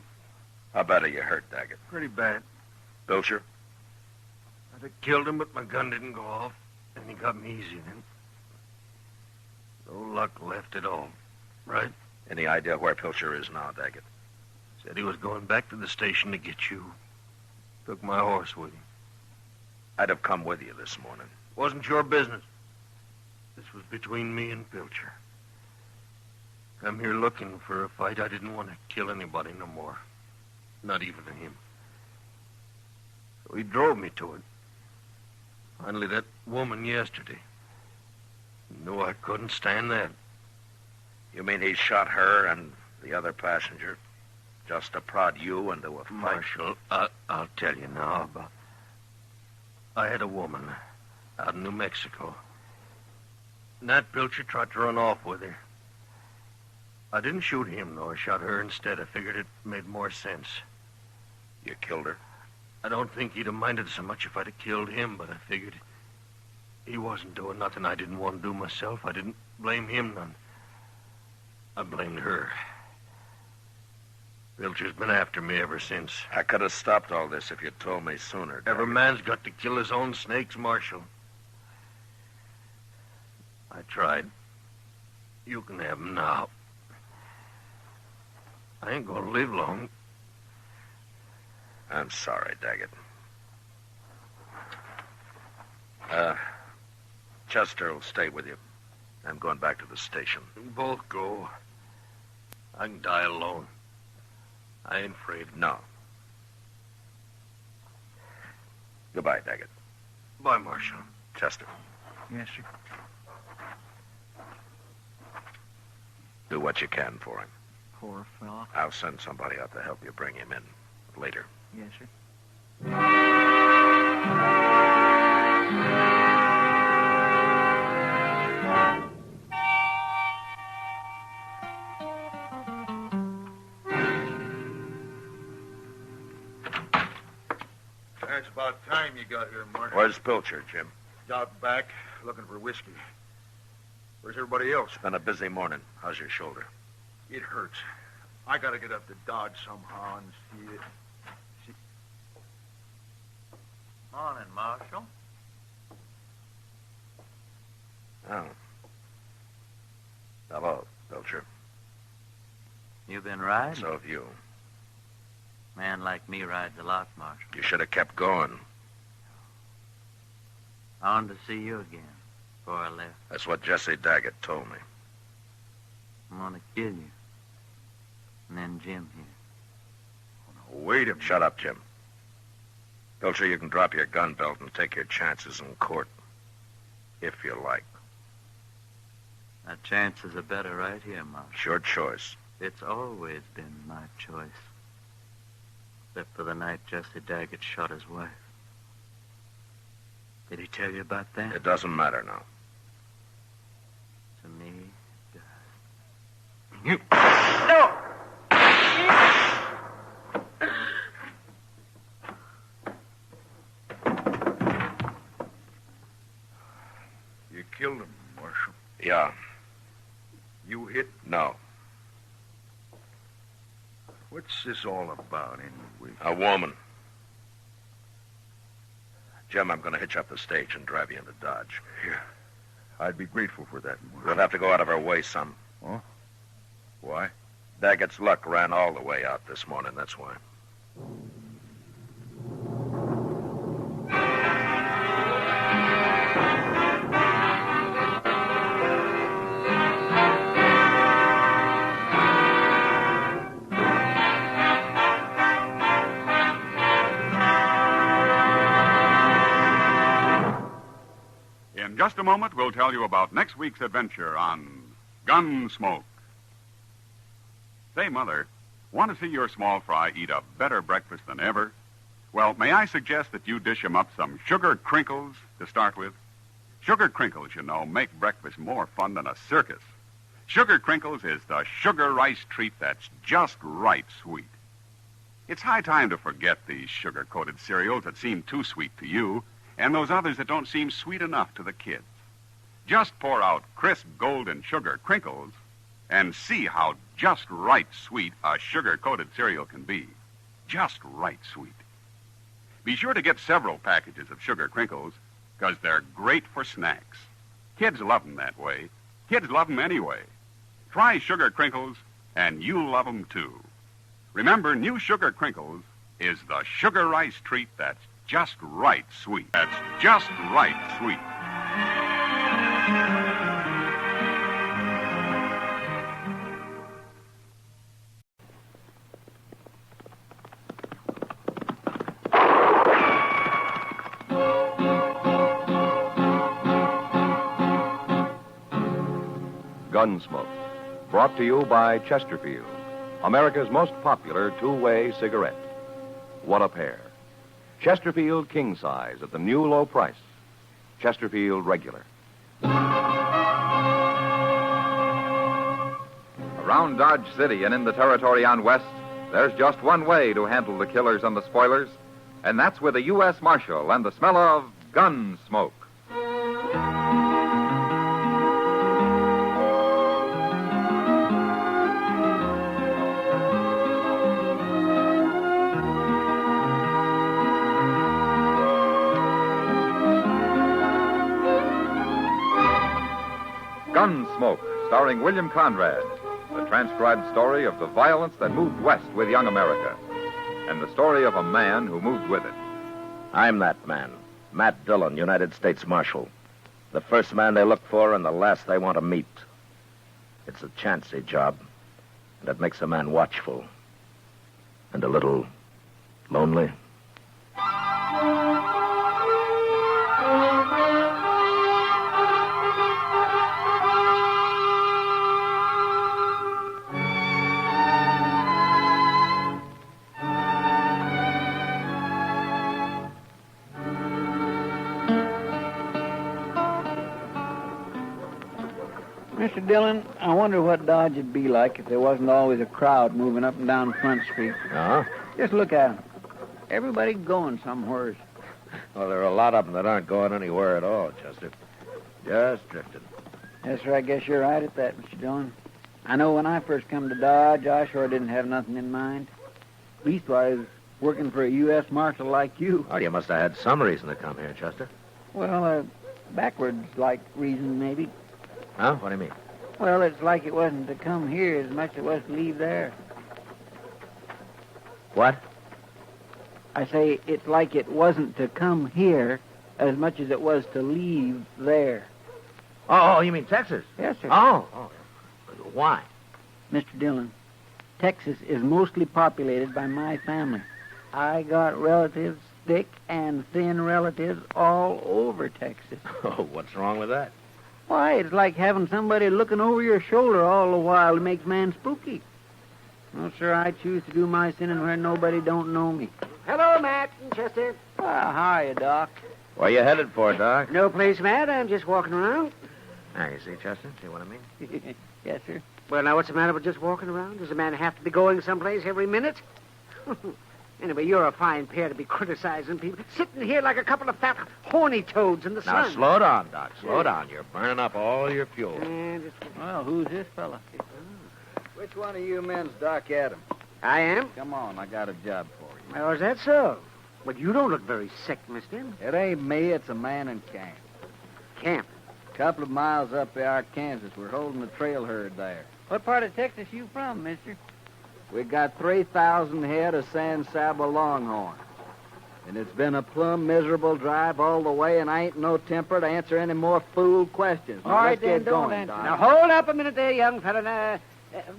How bad are you hurt, Daggett? Pretty bad. Pilcher? I'd have killed him, but my gun didn't go off, and he got me easy then. No luck left at all, right? Any idea where Pilcher is now, Daggett? Said he was going back to the station to get you. Took my horse with him. I'd have come with you this morning. Wasn't your business. This was between me and Pilcher. Come here looking for a fight. I didn't want to kill anybody no more. Not even him. So he drove me to it. Finally, that woman yesterday. Knew I couldn't stand that. You mean he shot her and the other passenger just to prod you into a fight? Marshal, I'll tell you now about... I had a woman out in New Mexico. Nat Pilcher tried to run off with her. I didn't shoot him, though. I shot her instead. I figured it made more sense. You killed her? I don't think he'd have minded so much if I'd have killed him, but I figured he wasn't doing nothing I didn't want to do myself. I didn't blame him none. I blamed her. Pilcher's been after me ever since. I could have stopped all this if you'd told me sooner, Daggett. Every man's got to kill his own snakes, Marshal. I tried. You can have them now. I ain't gonna live long. I'm sorry, Daggett. Chester will stay with you. I'm going back to the station. Both go. I can die alone. I ain't afraid. No. Goodbye, Daggett. Bye, Marshal. Chester. Yes, sir. Do what you can for him. Poor fellow. I'll send somebody out to help you bring him in later. Yes, sir. It's about time you got here, Marshal. Where's Pilcher, Jim? Out back, looking for whiskey. Where's everybody else? It's been a busy morning. How's your shoulder? It hurts. I gotta get up to Dodge somehow and see it. Morning, Marshal. Oh. Hello, Pilcher. You been riding? So have you. Man like me rides a lot, Marshal. You should have kept going. I wanted to see you again before I left. That's what Jesse Daggett told me. I'm gonna kill you. And then Jim here. Oh, no, wait a minute. Shut up, Jim. Pilcher, you can drop your gun belt and take your chances in court. If you like. My chances are better right here, Marshal. It's your choice. It's always been my choice. Except for the night Jesse Daggett shot his wife. Did he tell you about that? It doesn't matter now. To me, it does. You... No! You killed him, Marshal. Yeah. You hit? No. What's this all about, anyway? A woman. Jim, I'm going to hitch up the stage and drive you into Dodge. Yeah. I'd be grateful for that, Marshal. We'll have to go out of our way some. Huh? Why? Daggett's luck ran all the way out this morning, that's why. In just a moment, we'll tell you about next week's adventure on Gunsmoke. Say, Mother, want to see your small fry eat a better breakfast than ever? Well, may I suggest that you dish him up some sugar crinkles to start with? Sugar crinkles, you know, make breakfast more fun than a circus. Sugar crinkles is the sugar rice treat that's just right sweet. It's high time to forget these sugar-coated cereals that seem too sweet to you and those others that don't seem sweet enough to the kids. Just pour out crisp golden sugar crinkles and see how just right sweet a sugar-coated cereal can be. Just right sweet. Be sure to get several packages of sugar crinkles because they're great for snacks. Kids love them that way. Kids love them anyway. Try sugar crinkles and you'll love them too. Remember, new sugar crinkles is the sugar rice treat that's just right sweet. That's just right sweet. Gunsmoke, brought to you by Chesterfield, America's most popular two-way cigarette. What a pair. Chesterfield king size at the new low price. Chesterfield regular. Around Dodge City and in the territory on West, there's just one way to handle the killers and the spoilers, and that's with a U.S. Marshal and the smell of Gunsmoke. Gunsmoke, starring William Conrad, the transcribed story of the violence that moved west with young America, and the story of a man who moved with it. I'm that man, Matt Dillon, United States Marshal. The first man they look for and the last they want to meet. It's a chancy job, and it makes a man watchful and a little lonely. Mr. Dillon, I wonder what Dodge would be like if there wasn't always a crowd moving up and down Front Street. Uh-huh. Just look at 'em. Everybody going somewhere. Well, there are a lot of them that aren't going anywhere at all, Chester. Just drifting. Yes, sir, I guess you're right at that, Mr. Dillon. I know when I first come to Dodge, I sure didn't have nothing in mind. Leastwise, working for a U.S. Marshal like you. Oh, you must have had some reason to come here, Chester. Well, backwards-like reason, maybe. Huh? What do you mean? Well, it's like it wasn't to come here as much as it was to leave there. What? I say it's like it wasn't to come here as much as it was to leave there. Oh, you mean Texas? Yes, sir. Oh. Why? Mr. Dillon, Texas is mostly populated by my family. I got relatives, thick and thin relatives, all over Texas. Oh, what's wrong with that? Why, it's like having somebody looking over your shoulder all the while. It makes man spooky. Well, sir, I choose to do my sinning where nobody don't know me. Hello, Matt and Chester. Well, how are you, Doc? Where you headed for, Doc? No place, Matt. I'm just walking around. There, you see, Chester? See what I mean? Yes, sir. Well, now, what's the matter with just walking around? Does a man have to be going someplace every minute? Anyway, you're a fine pair to be criticizing people. Sitting here like a couple of fat, horny toads in the sun. Now, slow down, Doc. Slow down. You're burning up all your fuel. Well, who's this fella? Which one of you men's Doc Adams? I am? Come on, I got a job for you. Well, is that so? Well, you don't look very sick, mister. It ain't me, it's a man in camp. Camp? A couple of miles up the Arkansas. We're holding a trail herd there. What part of Texas you from, mister? We got 3,000 head of San Saba Longhorn. And it's been a plumb miserable drive all the way, and I ain't no temper to answer any more fool questions. All right, then, get don't going, answer. Doc. Now, hold up a minute there, young fella. Now,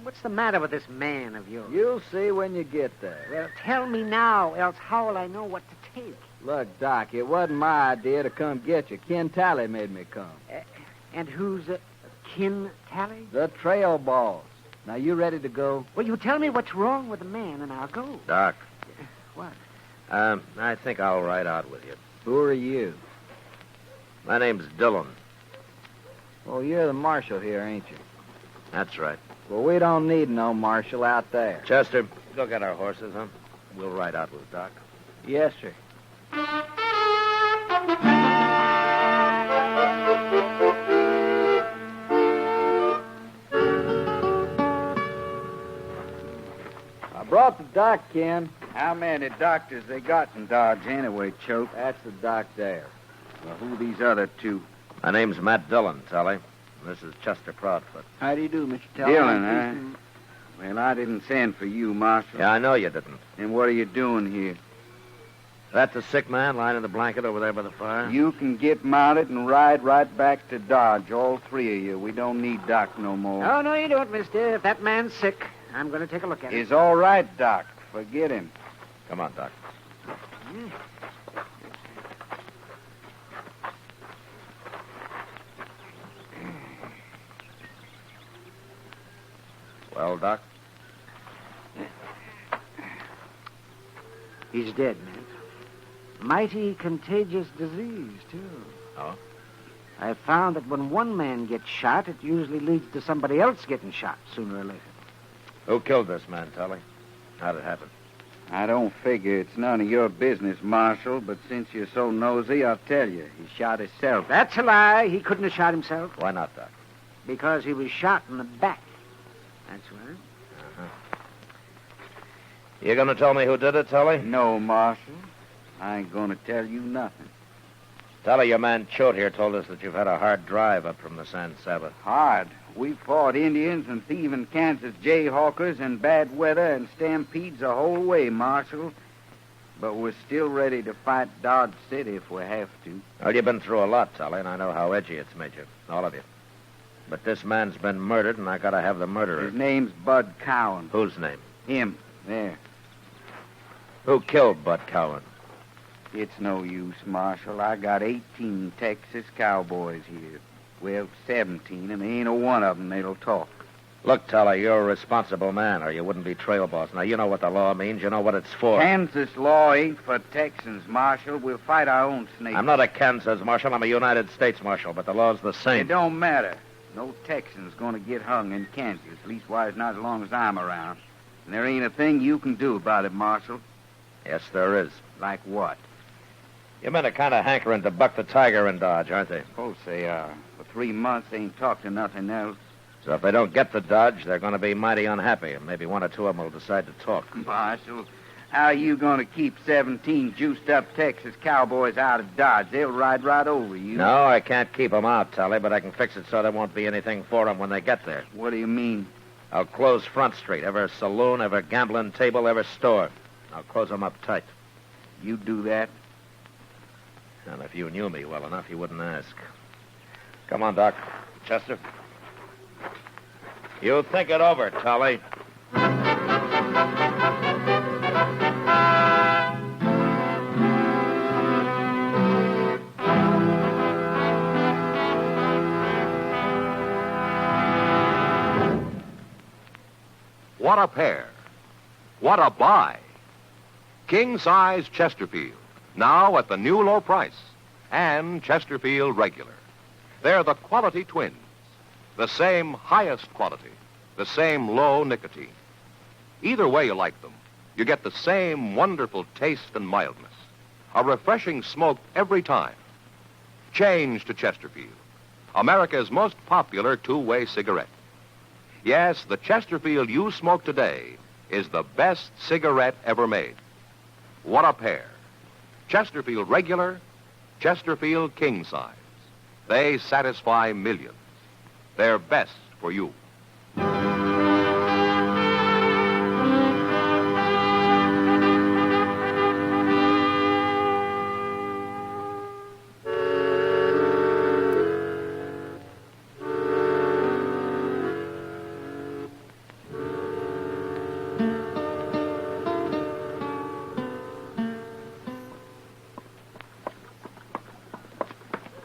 what's the matter with this man of yours? You'll see when you get there. Well, tell me now, else how will I know what to take? Look, Doc, it wasn't my idea to come get you. Ken Talley made me come. And who's Kin Tally? The trail boss. Now, you ready to go? Well, you tell me what's wrong with the man, and I'll go. Doc. What? I think I'll ride out with you. Who are you? My name's Dillon. Well, you're the marshal here, ain't you? That's right. Well, we don't need no marshal out there. Chester, go get our horses, huh? We'll ride out with Doc. Yes, sir. I brought the doc, Ken. How many doctors they got in Dodge anyway, Choke? That's the doc there. Well, who these other two? My name's Matt Dillon, Tully. This is Chester Proudfoot. How do you do, Mr. Talley? Dillon, huh? Well, I didn't send for you, Marshal. Yeah, I know you didn't. Then what are you doing here? That's a sick man lying in the blanket over there by the fire? You can get mounted and ride right back to Dodge, all three of you. We don't need Doc no more. Oh, no, you don't, mister. If that man's sick, I'm going to take a look at him. It's all right, Doc. Forget him. Come on, Doc. Well, Doc? He's dead, man. Mighty contagious disease, too. Oh? I've found that when one man gets shot, it usually leads to somebody else getting shot sooner or later. Who killed this man, Tully? How'd it happen? I don't figure it's none of your business, Marshal, but since you're so nosy, I'll tell you. He shot himself. That's a lie. He couldn't have shot himself. Why not, Doc? Because he was shot in the back. That's right. You gonna tell me who did it, Tully? No, Marshal. I ain't gonna tell you nothing. Tully, your man Choate here told us that you've had a hard drive up from the San Saba. Hard. We fought Indians and thieving Kansas jayhawkers and bad weather and stampedes the whole way, Marshal. But we're still ready to fight Dodge City if we have to. Well, you've been through a lot, Tully, and I know how edgy it's made you. All of you. But this man's been murdered, and I gotta have the murderer. His name's Bud Cowan. Whose name? Him. There. Who killed Bud Cowan? It's no use, Marshal. I got 18 Texas cowboys here. Well, 17, and there ain't a one of them that'll talk. Look, Tully, you're a responsible man, or you wouldn't be trail boss. Now, you know what the law means. You know what it's for. Kansas law ain't for Texans, Marshal. We'll fight our own snakes. I'm not a Kansas marshal. I'm a United States marshal, but the law's the same. It don't matter. No Texan's gonna get hung in Kansas, leastwise not as long as I'm around. And there ain't a thing you can do about it, Marshal. Yes, there is. Like what? Your men are kind of hankering to buck the tiger in Dodge, aren't they? Oh, they are. For 3 months, they ain't talked to nothing else. So if they don't get the Dodge, they're going to be mighty unhappy, and maybe one or two of them will decide to talk. Marshal, how are you going to keep 17 juiced-up Texas cowboys out of Dodge? They'll ride right over you. No, I can't keep them out, Tully, but I can fix it so there won't be anything for them when they get there. What do you mean? I'll close Front Street, every saloon, every gambling table, every store. I'll close them up tight. You do that? And if you knew me well enough, you wouldn't ask. Come on, Doc. Chester. You think it over, Tully. What a pair. What a buy. King-size Chesterfield, now at the new low price. And Chesterfield Regular. They're the quality twins. The same highest quality. The same low nicotine. Either way you like them, you get the same wonderful taste and mildness. A refreshing smoke every time. Change to Chesterfield, America's most popular two-way cigarette. Yes, the Chesterfield you smoke today is the best cigarette ever made. What a pair. Chesterfield Regular, Chesterfield King Size. They satisfy millions. They're best for you.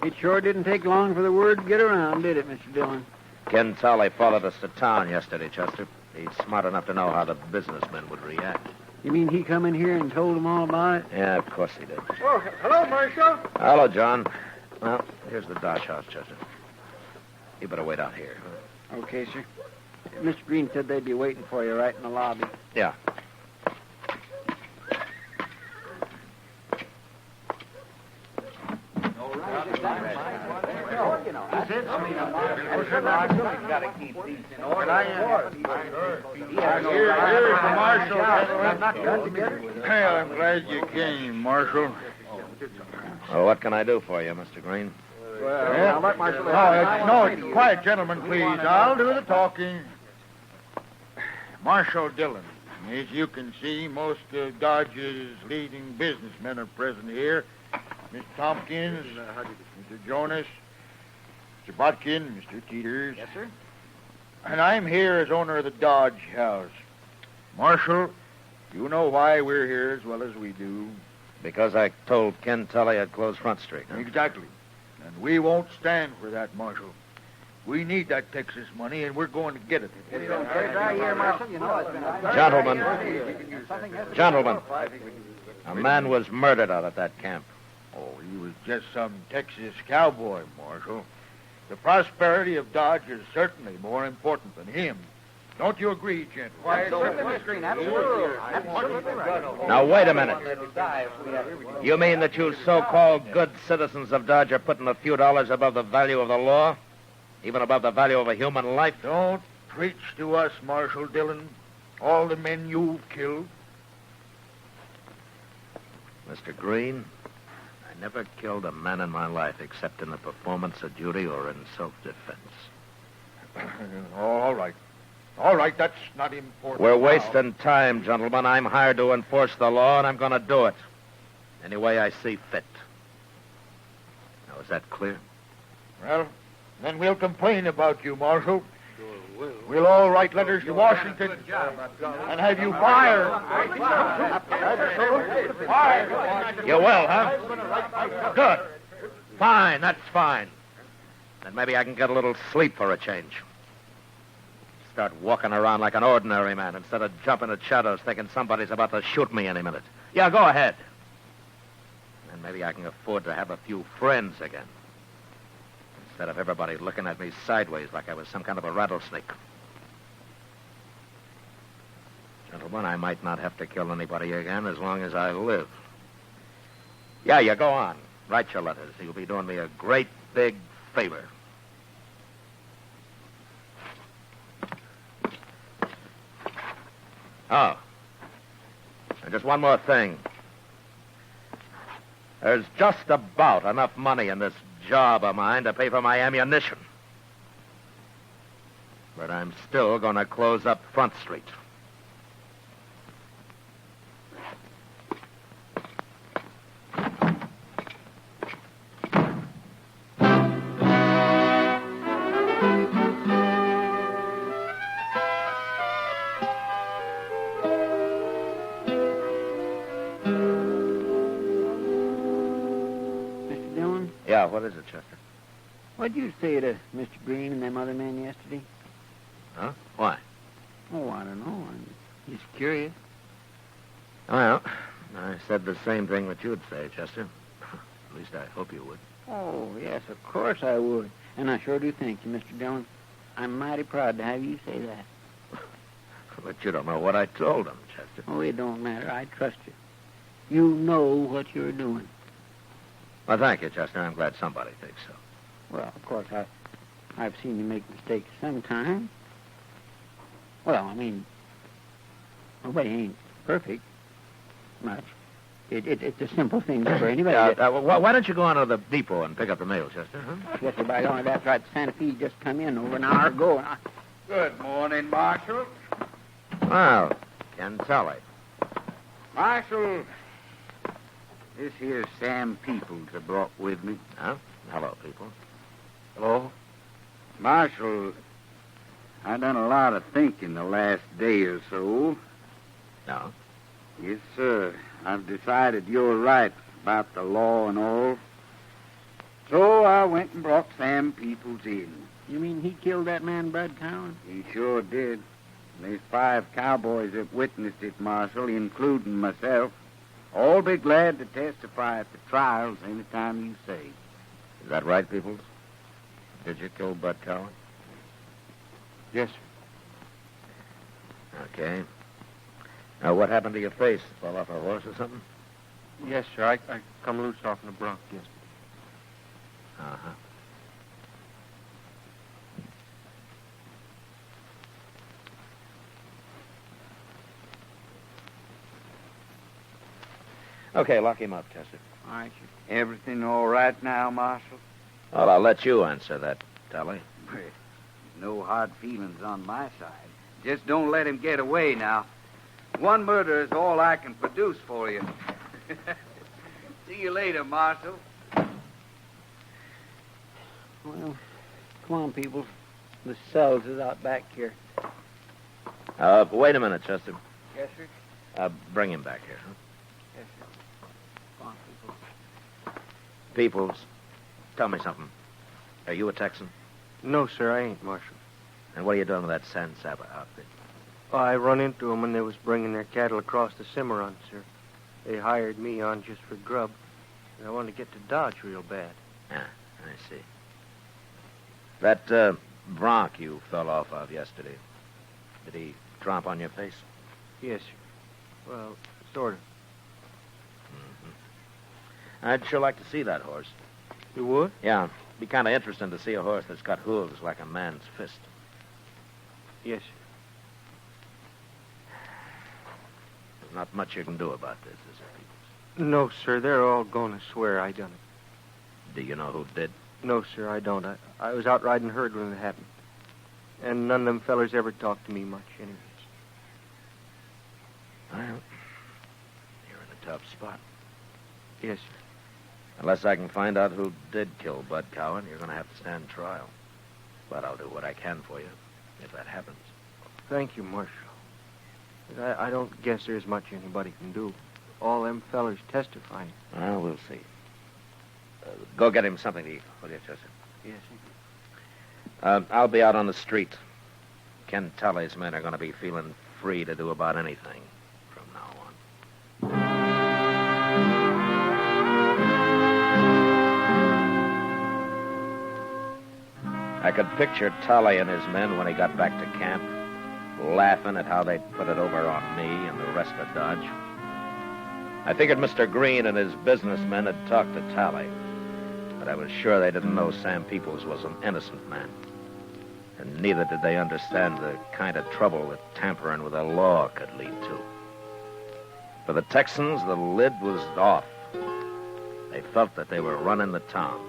It sure didn't take long for the word to get around, did it, Mr. Dillon? Ken Tully followed us to town yesterday, Chester. He's smart enough to know how the businessmen would react. You mean he come in here and told them all about it? Yeah, of course he did. Oh, hello, Marshal. Hello, John. Well, here's the Dodge house, Chester. You better wait out here. Okay, sir. Mr. Green said they'd be waiting for you right in the lobby. Yeah. Well, I'm glad you came, Marshal. Well, what can I do for you, Mr. Green? No, quiet, gentlemen, please. I'll do the talking. Marshal Dillon. As you can see, most of Dodge's leading businessmen are present here. Mr. Tompkins, Mr. Jonas, Mr. Botkin, Mr. Teeters. Yes, sir. And I'm here as owner of the Dodge House. Marshal, you know why we're here as well as we do. Because I told Ken Tully I'd close Front Street. Huh? Exactly. And we won't stand for that, Marshal. We need that Texas money, and we're going to get it. Gentlemen, a man was murdered out at that camp. Oh, he was just some Texas cowboy, Marshal. The prosperity of Dodge is certainly more important than him. Don't you agree, gentlemen? Now, wait a minute. You mean that you so-called good citizens of Dodge are putting a few dollars above the value of the law? Even above the value of a human life? Don't preach to us, Marshal Dillon. All the men you've killed. Mr. Green, I never killed a man in my life except in the performance of duty or in self-defense. All right. All right, that's not important. We're wasting time, gentlemen. I'm hired to enforce the law, and I'm going to do it any way I see fit. Now, is that clear? Well, then we'll complain about you, Marshal. We'll all write letters to Washington and have you fired. You will, huh? Good. Fine, that's fine. Then maybe I can get a little sleep for a change. Start walking around like an ordinary man instead of jumping at shadows thinking somebody's about to shoot me any minute. Yeah, go ahead. And maybe I can afford to have a few friends again. Instead of everybody looking at me sideways like I was some kind of a rattlesnake. Gentlemen, I might not have to kill anybody again as long as I live. Yeah, you go on. Write your letters. You'll be doing me a great big favor. Oh. And just one more thing. There's just about enough money in this job of mine to pay for my ammunition. But I'm still going to close up Front Street. Yeah, what is it, Chester? What'd you say to Mr. Green and them other men yesterday? Huh? Why? Oh, I don't know. I'm just curious. Well, I said the same thing that you'd say, Chester. At least I hope you would. Oh, yes, of course I would. And I sure do thank you, Mr. Dillon. I'm mighty proud to have you say that. But you don't know what I told them, Chester. Oh, it don't matter. I trust you. You know what you're doing. Well, thank you, Chester. I'm glad somebody thinks so. Well, of course, I've seen you make mistakes sometimes. Well, I mean, nobody ain't perfect much. It's a simple thing for anybody. Why don't you go on to the depot and pick up the mail, Chester? Huh? Yes, sir, by God, that's right. Santa Fe just come in over an hour ago. And Good morning, Marshal. Well, Ken Tully. Marshal, this here's Sam Peoples I brought with me. Huh? Hello, people. Hello? Marshal, I done a lot of thinking the last day or so. No? Yes, sir. I've decided you're right about the law and all. So I went and brought Sam Peoples in. You mean he killed that man, Bud Cowan? He sure did. There's 5 cowboys that witnessed it, Marshal, including myself. All be glad to testify at the trials any time you say. Is that right, Peoples? Did you kill Bud Cowan? Yes, sir. Okay. Now, what happened to your face? Fall off a horse or something? Yes, sir. I come loose off in the bronc, yes. Uh-huh. Okay, lock him up, Chester. All right, sir. Everything all right now, Marshal? Well, I'll let you answer that, Tully. No hard feelings on my side. Just don't let him get away now. One murder is all I can produce for you. See you later, Marshal. Well, come on, people. The cells is out back here. Wait a minute, Chester. Yes, sir? Bring him back here, huh? Yes, sir. Come on, people. Peoples, tell me something. Are you a Texan? No, sir, I ain't, Marshal. And what are you doing with that San Saba outfit? I run into them when they was bringing their cattle across the Cimarron, sir. They hired me on just for grub, and I wanted to get to Dodge real bad. Ah, I see. That bronc you fell off of yesterday, did he tromp on your face? Yes, sir. Well, sort of. Mm-hmm. I'd sure like to see that horse. You would? Yeah. Be kind of interesting to see a horse that's got hooves like a man's fist. Yes, sir. There's not much you can do about this, is there, Peoples? No, sir. They're all going to swear I done it. Do you know who did? No, sir, I don't. I was out riding herd when it happened. And none of them fellers ever talked to me much, anyways. Well, you're in a tough spot. Yes, sir. Unless I can find out who did kill Bud Cowan, you're going to have to stand trial. But I'll do what I can for you, if that happens. Thank you, Marshal. But I don't guess there's much anybody can do. All them fellers testifying. Well, we'll see. Go get him something to eat, will you, Chester? Yes, sir. I'll be out on the street. Ken Tully's men are going to be feeling free to do about anything from now on. I could picture Tully and his men when he got back to camp, laughing at how they'd put it over on me and the rest of Dodge. I figured Mr. Green and his businessmen had talked to Tally, but I was sure they didn't know Sam Peoples was an innocent man. And neither did they understand the kind of trouble that tampering with the law could lead to. For the Texans, the lid was off. They felt that they were running the town,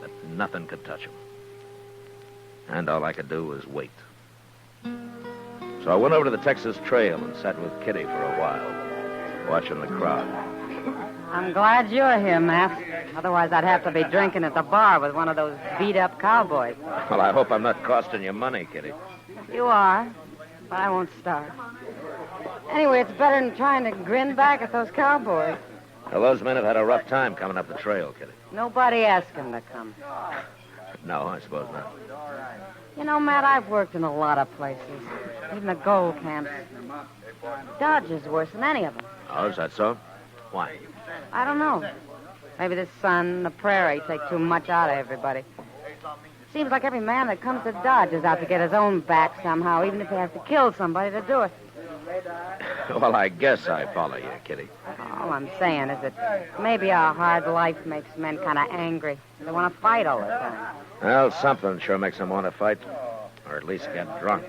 that nothing could touch them. And all I could do was wait. So I went over to the Texas Trail and sat with Kitty for a while, watching the crowd. I'm glad you're here, Matt. Otherwise, I'd have to be drinking at the bar with one of those beat-up cowboys. Well, I hope I'm not costing you money, Kitty. You are, but I won't start. Anyway, it's better than trying to grin back at those cowboys. Well, those men have had a rough time coming up the trail, Kitty. Nobody asked them to come. No, I suppose not. You know, Matt, I've worked in a lot of places, even the gold camps. Dodge is worse than any of them. Oh, is that so? Why? I don't know. Maybe the sun and the prairie take too much out of everybody. Seems like every man that comes to Dodge is out to get his own back somehow, even if he has to kill somebody to do it. Well, I guess I follow you, Kitty. All I'm saying is that maybe our hard life makes men kind of angry. They want to fight all the time. Well, something sure makes them want to fight, or at least get drunk.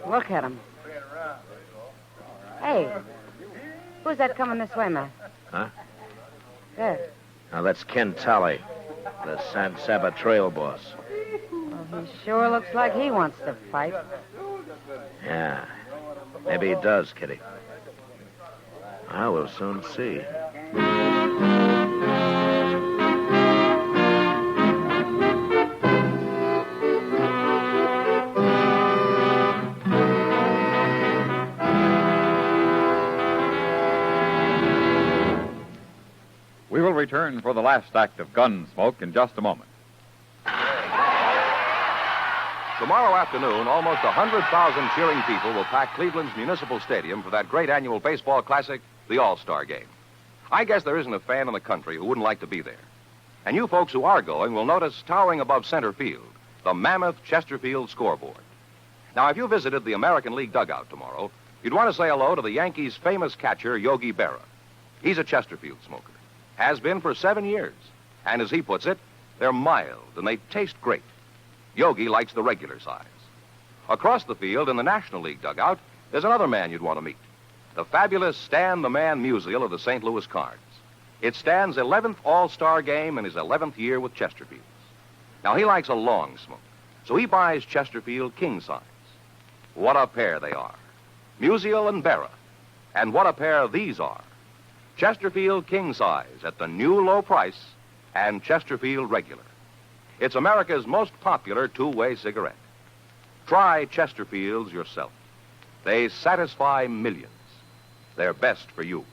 Look at them. Hey, who's that coming this way, Matt? Huh? There. Now, that's Ken Tally, the San Saba Trail boss. Well, he sure looks like he wants to fight. Yeah, maybe he does, Kitty. I will soon see. We will return for the last act of Gunsmoke in just a moment. Tomorrow afternoon, almost 100,000 cheering people will pack Cleveland's Municipal Stadium for that great annual baseball classic, the All-Star Game. I guess there isn't a fan in the country who wouldn't like to be there. And you folks who are going will notice towering above center field, the mammoth Chesterfield scoreboard. Now, if you visited the American League dugout tomorrow, you'd want to say hello to the Yankees' famous catcher, Yogi Berra. He's a Chesterfield smoker. Has been for 7 years. And as he puts it, they're mild and they taste great. Yogi likes the regular size. Across the field in the National League dugout, there's another man you'd want to meet. The fabulous Stan the Man Musial of the St. Louis Cards. It's Stan's 11th All-Star game in his 11th year with Chesterfield. Now, he likes a long smoke, so he buys Chesterfield king size. What a pair they are. Musial and Berra. And what a pair these are. Chesterfield king size at the new low price and Chesterfield regular. It's America's most popular two-way cigarette. Try Chesterfields yourself. They satisfy millions. They're best for you.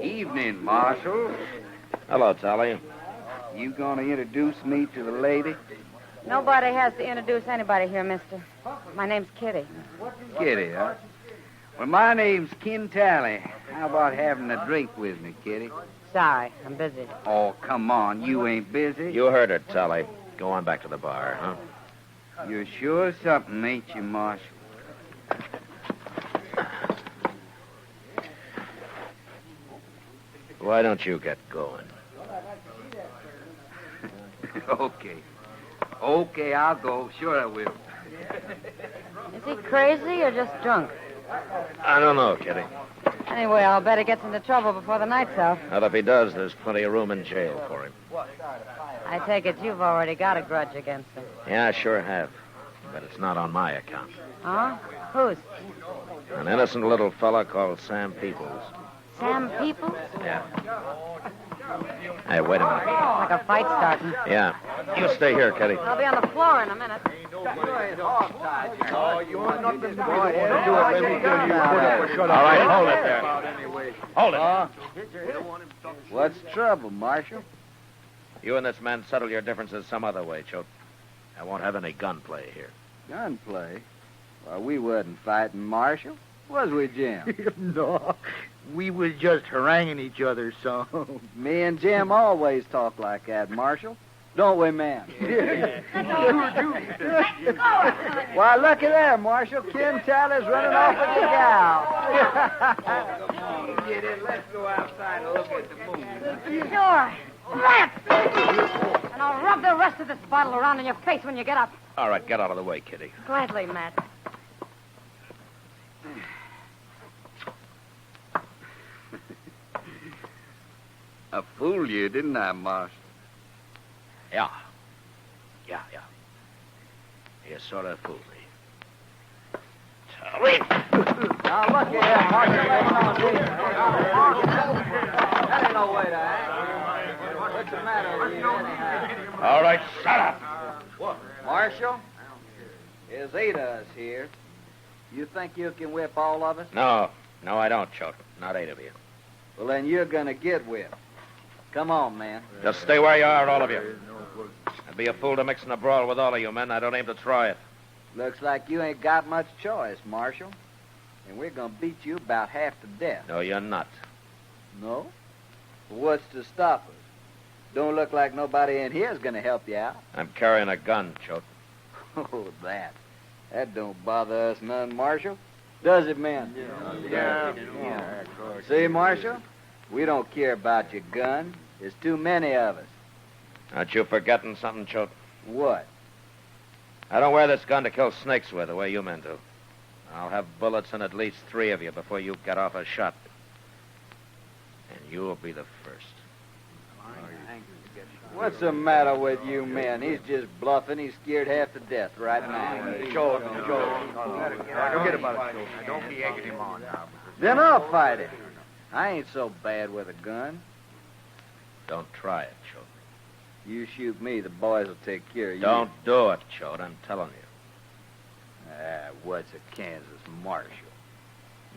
Evening, Marshal. Hello, Tally. You gonna introduce me to the lady? Nobody has to introduce anybody here, mister. My name's Kitty. Kitty, huh? Well, my name's Ken Tally. How about having a drink with me, Kitty? Sorry, I'm busy. Oh, come on. You ain't busy. You heard her, Tally. Go on back to the bar, huh? You're sure something, ain't you, Marshal? Why don't you get going? Okay. Okay, I'll go. Sure I will. Is he crazy or just drunk? I don't know, Kitty. Anyway, I'll bet he gets into trouble before the night's out. Well, if he does, there's plenty of room in jail for him. I take it you've already got a grudge against him. Yeah, I sure have. But it's not on my account. Huh? Whose? An innocent little fella called Sam Peoples. Sam Peoples? Yeah. Hey, wait a minute. Like a fight starting. Yeah. You stay here, Kitty. I'll be on the floor in a minute. Oh, you want nothing to do All right, hold it there. Hold it. What's the trouble, Marshal? You and this man settle your differences some other way, Choate. I won't have any gunplay here. Gunplay? Why, we wasn't fighting, Marshal. Was we, Jim? No, we was just haranguing each other, so. Me and Jim always talk like that, Marshal. Don't we, man? Why, looky there, Marshal. Ken Tyler's running off with the gal. Get in. Let's go outside and look at the moon. Sure. Let's! And I'll rub the rest of this bottle around in your face when you get up. All right, get out of the way, Kitty. Gladly, Matt. I fooled you, didn't I, Marshal? Yeah. You sort of fooled me. Charlie! Now, look here, Marshal. That ain't no way to act. What's the matter with you, anyhow? All right, shut up. Marshal, there's 8 of us here. You think you can whip all of us? No, I don't, Choate. Not 8 of you. Well, then you're going to get whipped. Come on, man. Just stay where you are, all of you. I'd be a fool to mix in a brawl with all of you men. I don't aim to try it. Looks like you ain't got much choice, Marshal. And we're going to beat you about half to death. No, you're not. No? Well, what's to stop us? Don't look like nobody in here's going to help you out. I'm carrying a gun, Choate. Oh, that. That don't bother us none, Marshal. Does it, man? Yeah. See, Marshal? We don't care about your gun. There's too many of us. Aren't you forgetting something, Choate? What? I don't wear this gun to kill snakes with the way you men do. I'll have bullets in at least 3 of you before you get off a shot. And you'll be the first. What's the matter with you men? He's just bluffing. He's scared half to death right now. Joe. Forget about it, Joe. Don't be egging him on now. Then I'll fight him. I ain't so bad with a gun. Don't try it, Choate. You shoot me, the boys will take care of you. Don't do it, Choate. I'm telling you. What's a Kansas Marshal?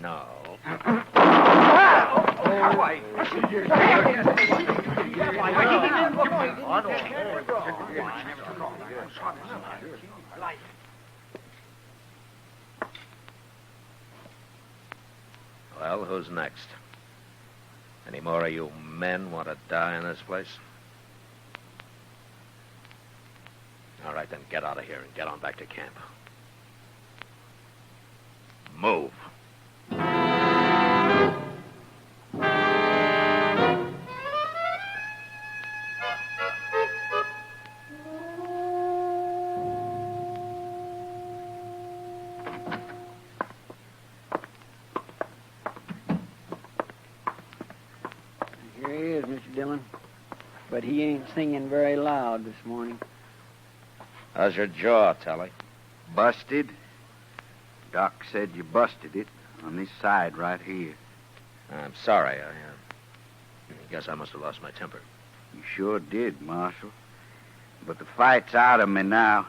No. Well, who's next? Any more of you men want to die in this place? All right, then get out of here and get on back to camp. Move. Here he is, Mr. Dillon. But he ain't singing very loud this morning. How's your jaw, Telly? Busted? Doc said you busted it on this side right here. I'm sorry. I guess I must have lost my temper. You sure did, Marshal. But the fight's out of me now.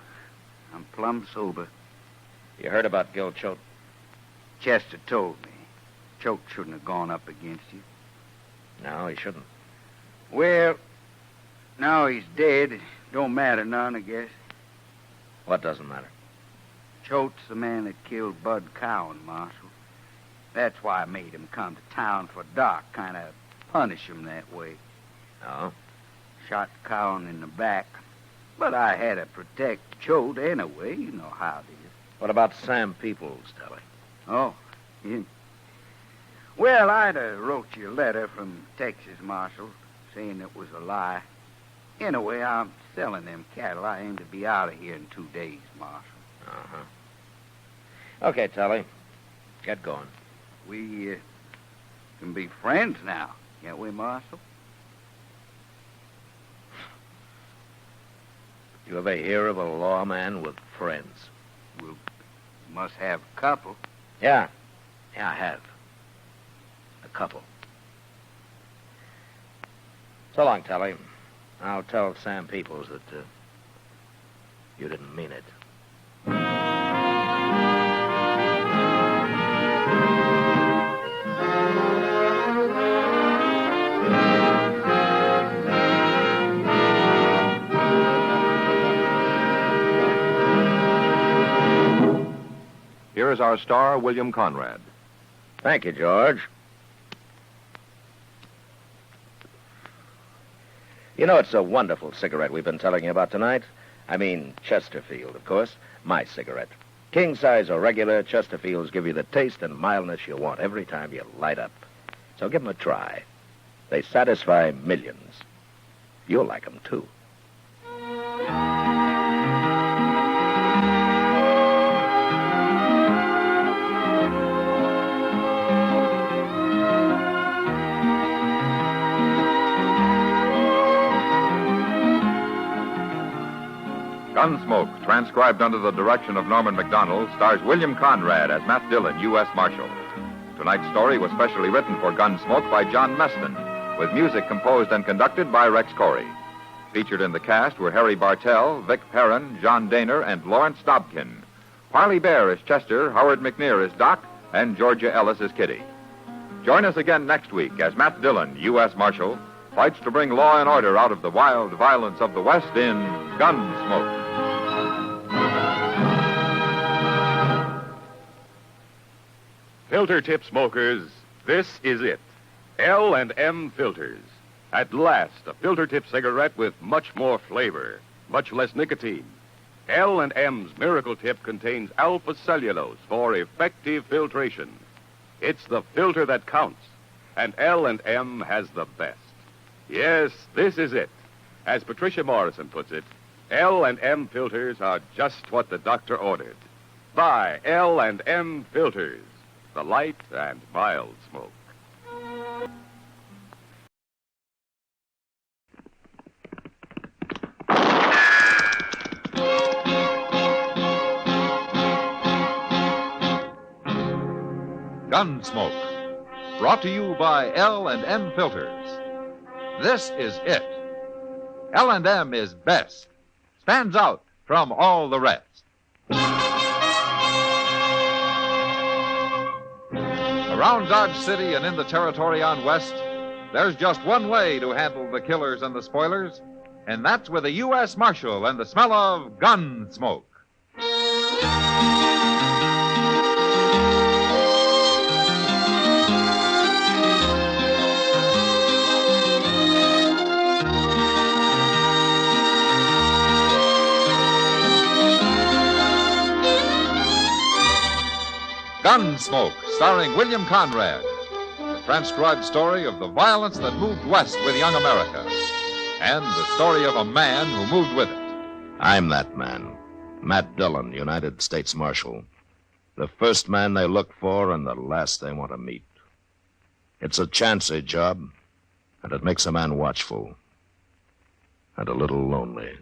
I'm plumb sober. You heard about Gil Choate? Chester told me. Choate shouldn't have gone up against you. No, he shouldn't. Well, now he's dead. It don't matter none, I guess. What doesn't matter? Choate's the man that killed Bud Cowan, Marshal. That's why I made him come to town for Doc, kind of punish him that way. Oh? Shot Cowan in the back. But I had to protect Choate anyway. You know how it is. What about Sam Peoples, Telly? Oh, him. Well, I'd wrote you a letter from Texas, Marshal, saying it was a lie. Anyway, I'm selling them cattle. I aim to be out of here in 2 days, Marshal. Uh-huh. Okay, Telly. Get going. We can be friends now, can't we, Marshal? You ever hear of a lawman with friends? We must have a couple. Yeah. Yeah, I have. A couple. So long, Telly. I'll tell Sam Peoples that you didn't mean it. here's our star, William Conrad. Thank you, George. You know, it's a wonderful cigarette we've been telling you about tonight. I mean, Chesterfield, of course. My cigarette. King size or regular, Chesterfields give you the taste and mildness you want every time you light up. So give them a try. They satisfy millions. You'll like them, too. Gunsmoke, transcribed under the direction of Norman MacDonald, stars William Conrad as Matt Dillon, U.S. Marshal. Tonight's story was specially written for Gunsmoke by John Meston, with music composed and conducted by Rex Corey. Featured in the cast were Harry Bartell, Vic Perrin, John Daner, and Lawrence Dobkin. Parley Bear is Chester, Howard McNear is Doc, and Georgia Ellis is Kitty. Join us again next week as Matt Dillon, U.S. Marshal, fights to bring law and order out of the wild violence of the West in Gunsmoke. Filter tip smokers, this is it. L&M Filters. At last, a filter tip cigarette with much more flavor, much less nicotine. L&M's Miracle Tip contains alpha cellulose for effective filtration. It's the filter that counts, and L&M has the best. Yes, this is it. As Patricia Morrison puts it, L&M filters are just what the doctor ordered. Buy L&M Filters, the light and mild smoke. Gunsmoke, brought to you by L&M Filters. This is it. L&M is best. Stands out from all the rest. Around Dodge City and in the territory on West, there's just one way to handle the killers and the spoilers, and that's with a U.S. Marshal and the smell of Gunsmoke. Gunsmoke, starring William Conrad. The transcribed story of the violence that moved west with young America. And the story of a man who moved with it. I'm that man. Matt Dillon, United States Marshal. The first man they look for and the last they want to meet. It's a chancy job, and it makes a man watchful. And a little lonely.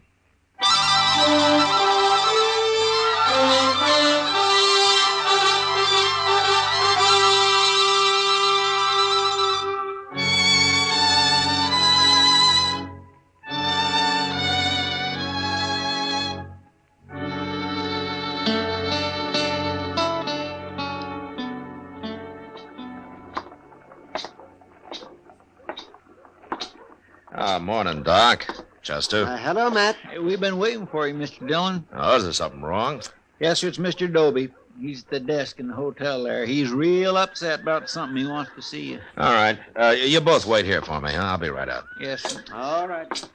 Morning, Doc. Chester. Hello, Matt. Hey, we've been waiting for you, Mr. Dillon. Oh, is there something wrong? Yes, sir, it's Mr. Doby. He's at the desk in the hotel there. He's real upset about something. He wants to see you. All right. You both wait here for me, huh? I'll be right out. Yes, sir. All right.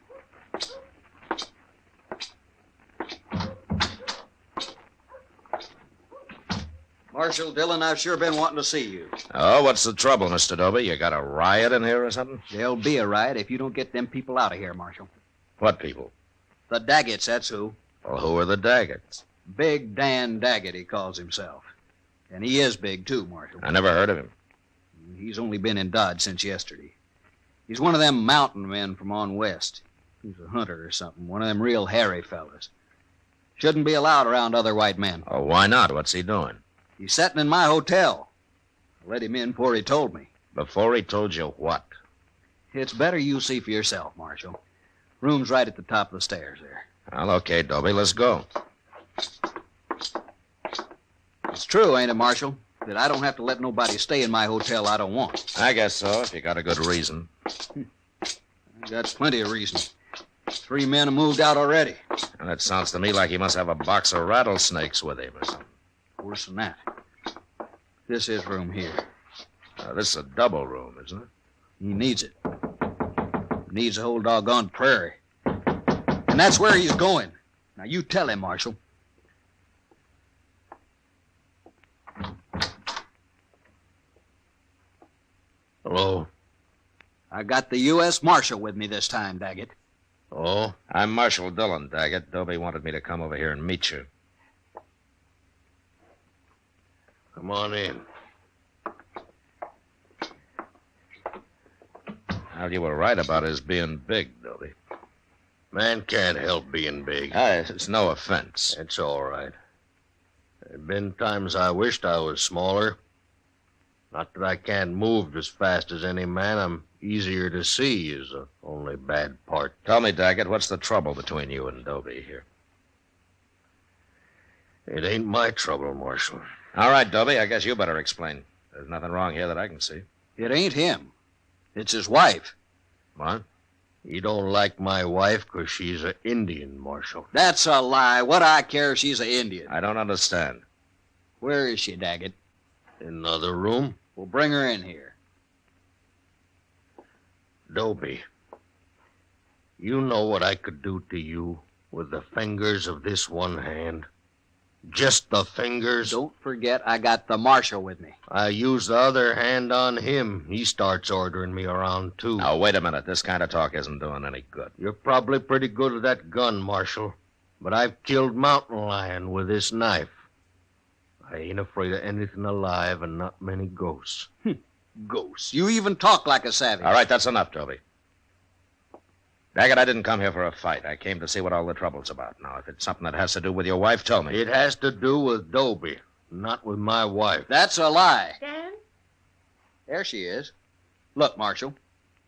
Marshal Dillon, I've sure been wanting to see you. Oh, what's the trouble, Mr. Doby? You got a riot in here or something? There'll be a riot if you don't get them people out of here, Marshal. What people? The Daggetts, that's who. Well, who are the Daggetts? Big Dan Daggett, he calls himself. And he is big, too, Marshal. I never heard of him. He's only been in Dodge since yesterday. He's one of them mountain men from on west. He's a hunter or something, one of them real hairy fellas. Shouldn't be allowed around other white men. Oh, why not? What's he doing? He's setting in my hotel. I let him in before he told me. Before he told you what? It's better you see for yourself, Marshal. Room's right at the top of the stairs there. Well, okay, Doby, let's go. It's true, ain't it, Marshal, that I don't have to let nobody stay in my hotel I don't want. I guess so, if you got a good reason. I got plenty of reason. 3 men have moved out already. And it sounds to me like he must have a box of rattlesnakes with him or something. Worse than that. This is room here. This is a double room, isn't it? He needs it. Needs the whole doggone prairie. And that's where he's going. Now, you tell him, Marshal. Hello? I got the U.S. Marshal with me this time, Daggett. Oh? I'm Marshal Dillon, Daggett. Dobie wanted me to come over here and meet you. Come on in. Well, you were right about his being big, Dobie. Man can't help being big. It's no offense. It's all right. There have been times I wished I was smaller. Not that I can't move as fast as any man. I'm easier to see is the only bad part. Tell me, Daggett, what's the trouble between you and Dobie here? It ain't my trouble, Marshal. All right, Dobie, I guess you better explain. There's nothing wrong here that I can see. It ain't him. It's his wife. What? You don't like my wife because she's an Indian, Marshal. That's a lie. What I care if she's an Indian. I don't understand. Where is she, Daggett? In the other room? We'll bring her in here. Dobie, you know what I could do to you with the fingers of this one hand? Just the fingers? Don't forget I got the Marshal with me. I use the other hand on him. He starts ordering me around, too. Now, wait a minute. This kind of talk isn't doing any good. You're probably pretty good with that gun, Marshal. But I've killed mountain lion with this knife. I ain't afraid of anything alive and not many ghosts. Ghosts? You even talk like a savage. All right, that's enough, Dobie. Daggett, I didn't come here for a fight. I came to see what all the trouble's about. Now, if it's something that has to do with your wife, tell me. It has to do with Dobie, not with my wife. That's a lie. Dan? There she is. Look, Marshal.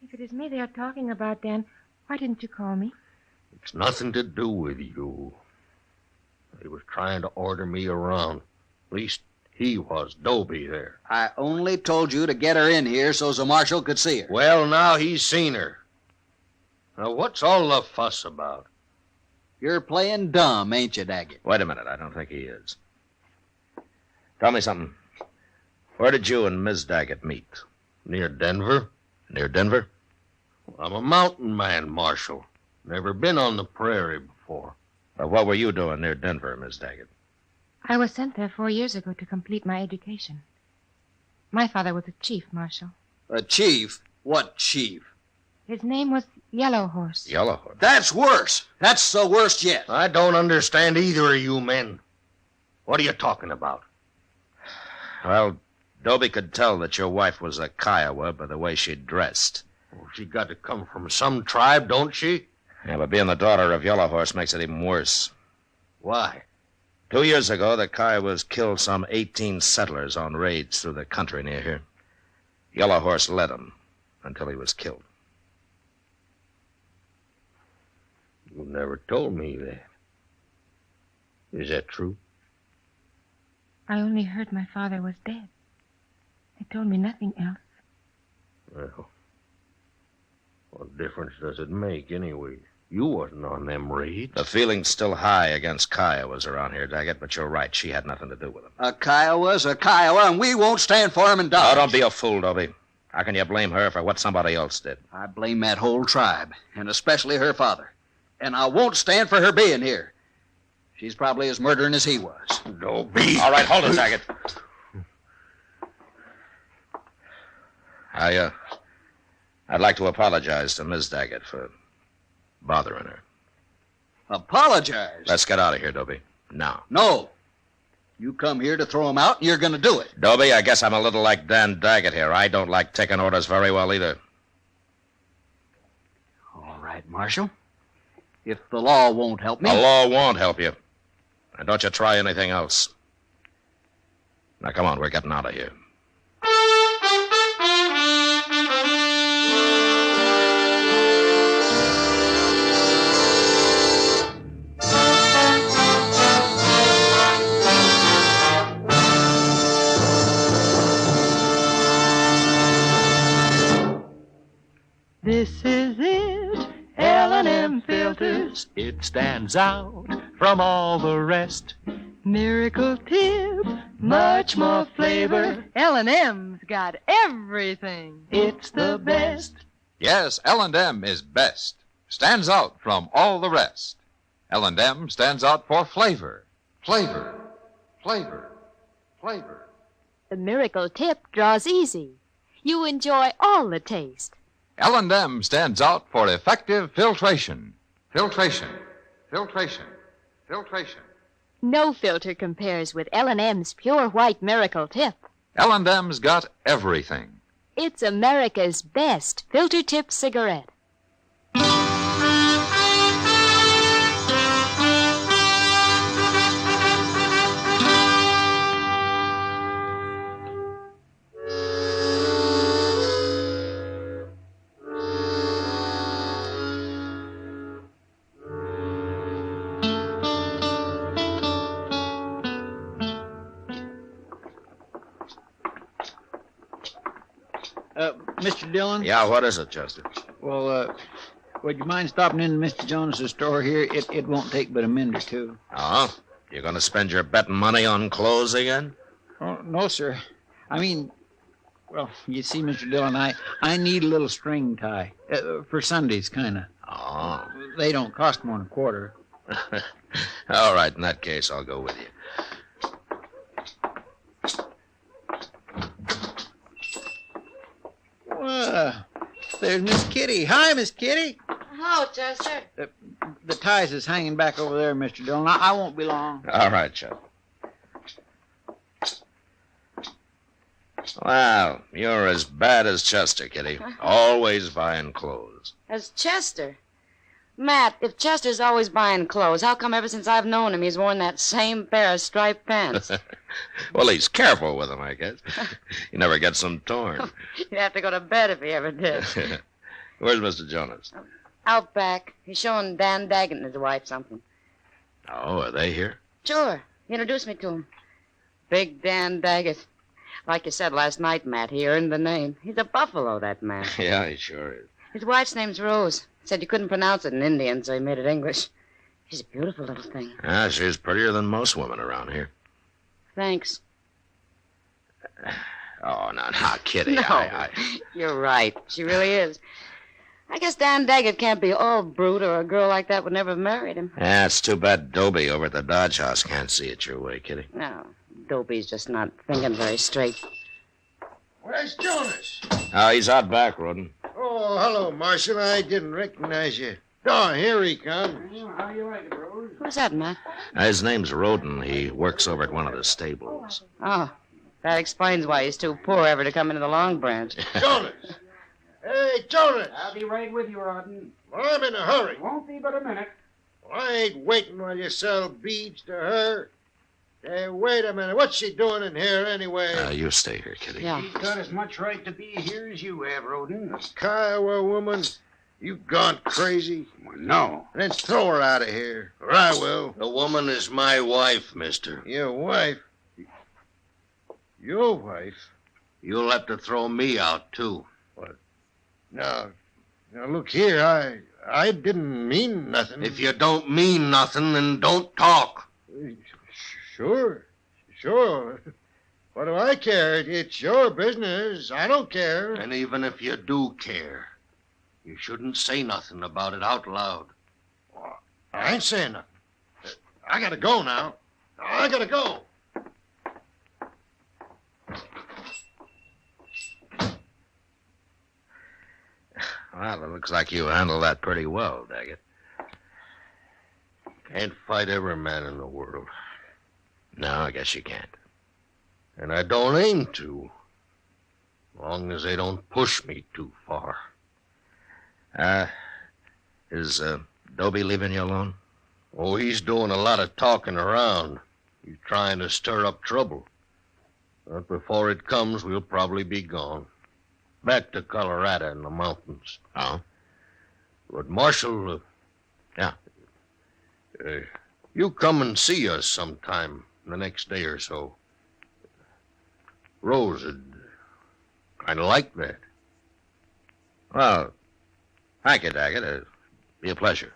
If it is me they are talking about, Dan, why didn't you call me? It's nothing to do with you. He was trying to order me around. At least he was, Dobie there. I only told you to get her in here so the Marshal could see her. Well, now he's seen her. Now, what's all the fuss about? You're playing dumb, ain't you, Daggett? Wait a minute. I don't think he is. Tell me something. Where did you and Miss Daggett meet? Near Denver? Near Denver? I'm a mountain man, Marshal. Never been on the prairie before. What were you doing near Denver, Miss Daggett? I was sent there 4 years ago to complete my education. My father was a chief, Marshal. A chief? What chief? His name was Yellow Horse. Yellow Horse? That's worse. That's the worst yet. I don't understand either of you men. What are you talking about? Well, Dobie could tell that your wife was a Kiowa by the way she dressed. Well, she got to come from some tribe, don't she? Yeah, but being the daughter of Yellow Horse makes it even worse. Why? 2 years ago, the Kiowas killed some 18 settlers on raids through the country near here. Yellow Horse led them until he was killed. You never told me that. Is that true? I only heard my father was dead. They told me nothing else. Well, what difference does it make anyway? You wasn't on them raids. The feeling's still high against Kiowas around here, Daggett, but you're right. She had nothing to do with them. A Kiowa's a Kiowa, and we won't stand for him in Dodge. Oh, don't be a fool, Dobie. How can you blame her for what somebody else did? I blame that whole tribe, and especially her father. And I won't stand for her being here. She's probably as murdering as he was. Dobie. All right, hold it, Daggett. I'd like to apologize to Miss Daggett for bothering her. Apologize? Let's get out of here, Dobie. Now. No. You come here to throw him out, and you're going to do it. Dobie, I guess I'm a little like Dan Daggett here. I don't like taking orders very well either. All right, Marshal. If the law won't help me... The law won't help you. And don't you try anything else. Now, come on, we're getting out of here. This is it, L&M Filters. It stands out from all the rest. Miracle tip, much more flavor. L&M's got everything. It's the best. Yes, L&M is best. Stands out from all the rest. L&M stands out for flavor. Flavor. Flavor. Flavor. The miracle tip draws easy. You enjoy all the taste. L&M stands out for effective filtration. Filtration. Filtration. Filtration. No filter compares with L&M's pure white miracle tip. L&M's got everything. It's America's best filter tip cigarette. Mr. Dillon? Yeah, what is it, Chester? Well, would you mind stopping in Mr. Jones's store here? It won't take but a minute or two. Oh? You're going to spend your betting money on clothes again? Oh, no, sir. I mean, well, you see, Mr. Dillon, I need a little string tie. For Sundays, kind of. Oh. They don't cost more than a quarter. All right, in that case, I'll go with you. There's Miss Kitty. Hi, Miss Kitty. Hello, Chester. The ties is hanging back over there, Mr. Dillon. I won't be long. All right, Chester. Well, you're as bad as Chester, Kitty. Always buying clothes. As Chester? Matt, if Chester's always buying clothes, how come ever since I've known him he's worn that same pair of striped pants? Well, he's careful with them, I guess. He never gets them torn. You'd have to go to bed if he ever did. Where's Mr. Jonas? Out back. He's showing Dan Daggett and his wife something. Oh, are they here? Sure. He introduced me to him. Big Dan Daggett. Like you said last night, Matt, he earned the name. He's a buffalo, that man. Yeah, he sure is. His wife's name's Rose. Said you couldn't pronounce it in Indian, so he made it English. She's a beautiful little thing. Ah, she's prettier than most women around here. Thanks. Oh, no, Kitty. No, you're right. She really is. I guess Dan Daggett can't be all brute, or a girl like that would never have married him. Yeah, it's too bad Dobie over at the Dodge House can't see it your way, Kitty. No, Dopey's just not thinking very straight. Where's Jonas? Oh, he's out back, Roden. Oh, hello, Marshal. I didn't recognize you. Oh, here he comes. How you like it, Rose? Who's that, Matt? His name's Roden. He works over at one of the stables. Oh, that explains why he's too poor ever to come into the Long Branch. Jonas! Hey, Jonas! I'll be right with you, Rodden. Well, I'm in a hurry. Won't be but a minute. Well, I ain't waiting while you sell beads to her. Hey, wait a minute. What's she doing in here anyway? You stay here, Kitty. Yeah. She's got as much right to be here as you have, Roden. Kiowa woman, you gone crazy? Well, no. Then throw her out of here, or I will. The woman is my wife, mister. Your wife? Your wife? You'll have to throw me out, too. What? Now, look here, I didn't mean nothing. If you don't mean nothing, then don't talk. Sure. What do I care? It's your business. I don't care. And even if you do care, you shouldn't say nothing about it out loud. I ain't saying nothing. I gotta go now. I gotta go. Well, it looks like you handled that pretty well, Daggett. Can't fight every man in the world. No, I guess you can't. And I don't aim to. Long as they don't push me too far. Is Dobie leaving you alone? Oh, he's doing a lot of talking around. He's trying to stir up trouble. But before it comes, we'll probably be gone. Back to Colorado in the mountains. Oh? But Marshal, you come and see us sometime the next day or so. Rose would kind of like that. Well, thank you, Daggett. It'd be a pleasure.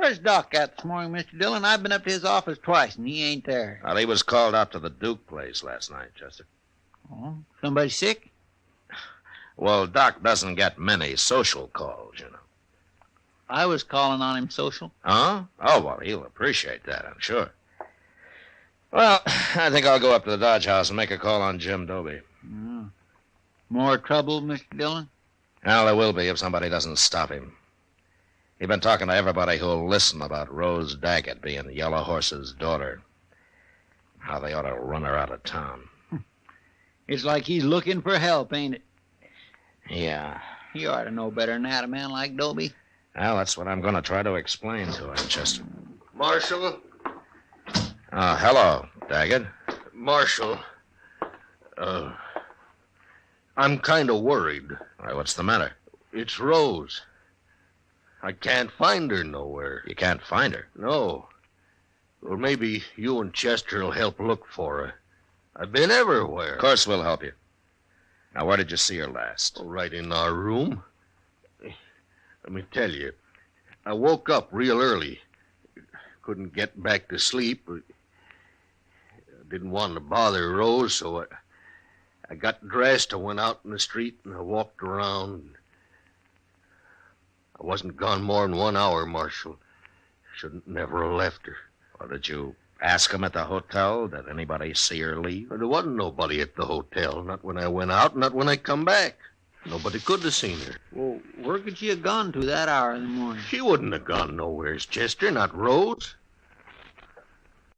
Where's Doc at this morning, Mr. Dillon? I've been up to his office twice, and he ain't there. Well, he was called out to the Duke place last night, Chester. Oh, somebody sick? Well, Doc doesn't get many social calls, you know. I was calling on him social. Huh? Oh, well, he'll appreciate that, I'm sure. Well, I think I'll go up to the Dodge House and make a call on Jim Doby. Oh. More trouble, Mr. Dillon? Well, there will be if somebody doesn't stop him. He's been talking to everybody who'll listen about Rose Daggett being Yellow Horse's daughter. How they ought to run her out of town. It's like he's looking for help, ain't it? Yeah. You ought to know better than that, a man like Doby. Well, that's what I'm going to try to explain to him, Chester. Marshal? Hello, Daggett. Marshal. I'm kind of worried. Why, what's the matter? It's Rose. I can't find her nowhere. You can't find her? No. Well, maybe you and Chester will help look for her. I've been everywhere. Of course we'll help you. Now, where did you see her last? Right in our room. Let me tell you, I woke up real early. Couldn't get back to sleep. I didn't want to bother Rose, so I got dressed. I went out in the street and I walked around. I wasn't gone more than 1 hour, Marshal. Shouldn't never have left her. Well, did you ask him at the hotel? Did anybody see her leave? There wasn't nobody at the hotel. Not when I went out, not when I come back. Nobody could have seen her. Well, where could she have gone to that hour in the morning? She wouldn't have gone nowheres, Chester, not Rose.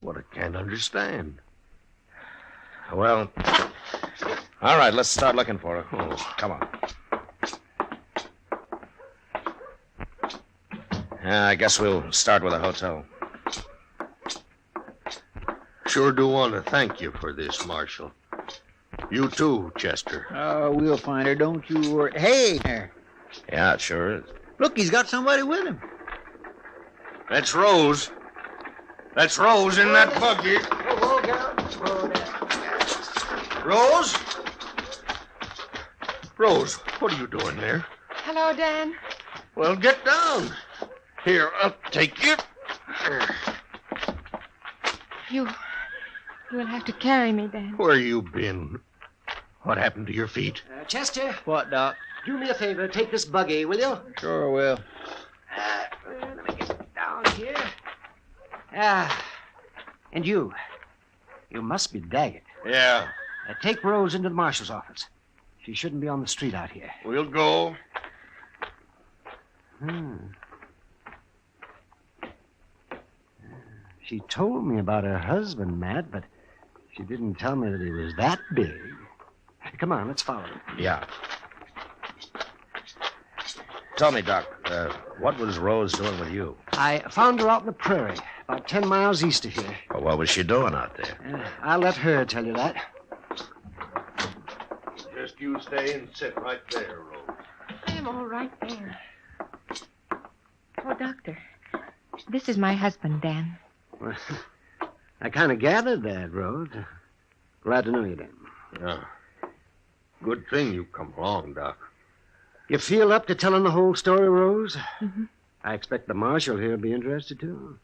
What I can't understand. Well, all right, let's start looking for her. Oh, come on. I guess we'll start with a hotel. Sure do want to thank you for this, Marshal. You too, Chester. Oh, we'll find her, don't you worry. Hey, there. Yeah, it sure is. Look, he's got somebody with him. That's Rose. That's Rose in that buggy. Rose? Rose, what are you doing there? Hello, Dan. Well, get down. Here, I'll take you. You will have to carry me, Dan. Where you been? What happened to your feet? Chester? What, Doc? Do me a favor. Take this buggy, will you? Sure will. Let me get down here. And you. You must be Daggett. Yeah. Take Rose into the marshal's office. She shouldn't be on the street out here. We'll go. She told me about her husband, Matt, but she didn't tell me that he was that big. Come on, let's follow him. Yeah. Tell me, Doc, what was Rose doing with you? I found her out in the prairie, about 10 miles east of here. Well, what was she doing out there? I'll let her tell you that. Just you stay and sit right there, Rose. I'm all right there. Oh, Doctor, this is my husband, Dan. Well, I kind of gathered that, Rose. Glad to know you, Dan. Yeah. Good thing you come along, Doc. You feel up to telling the whole story, Rose? Mm-hmm. I expect the marshal here will be interested, too.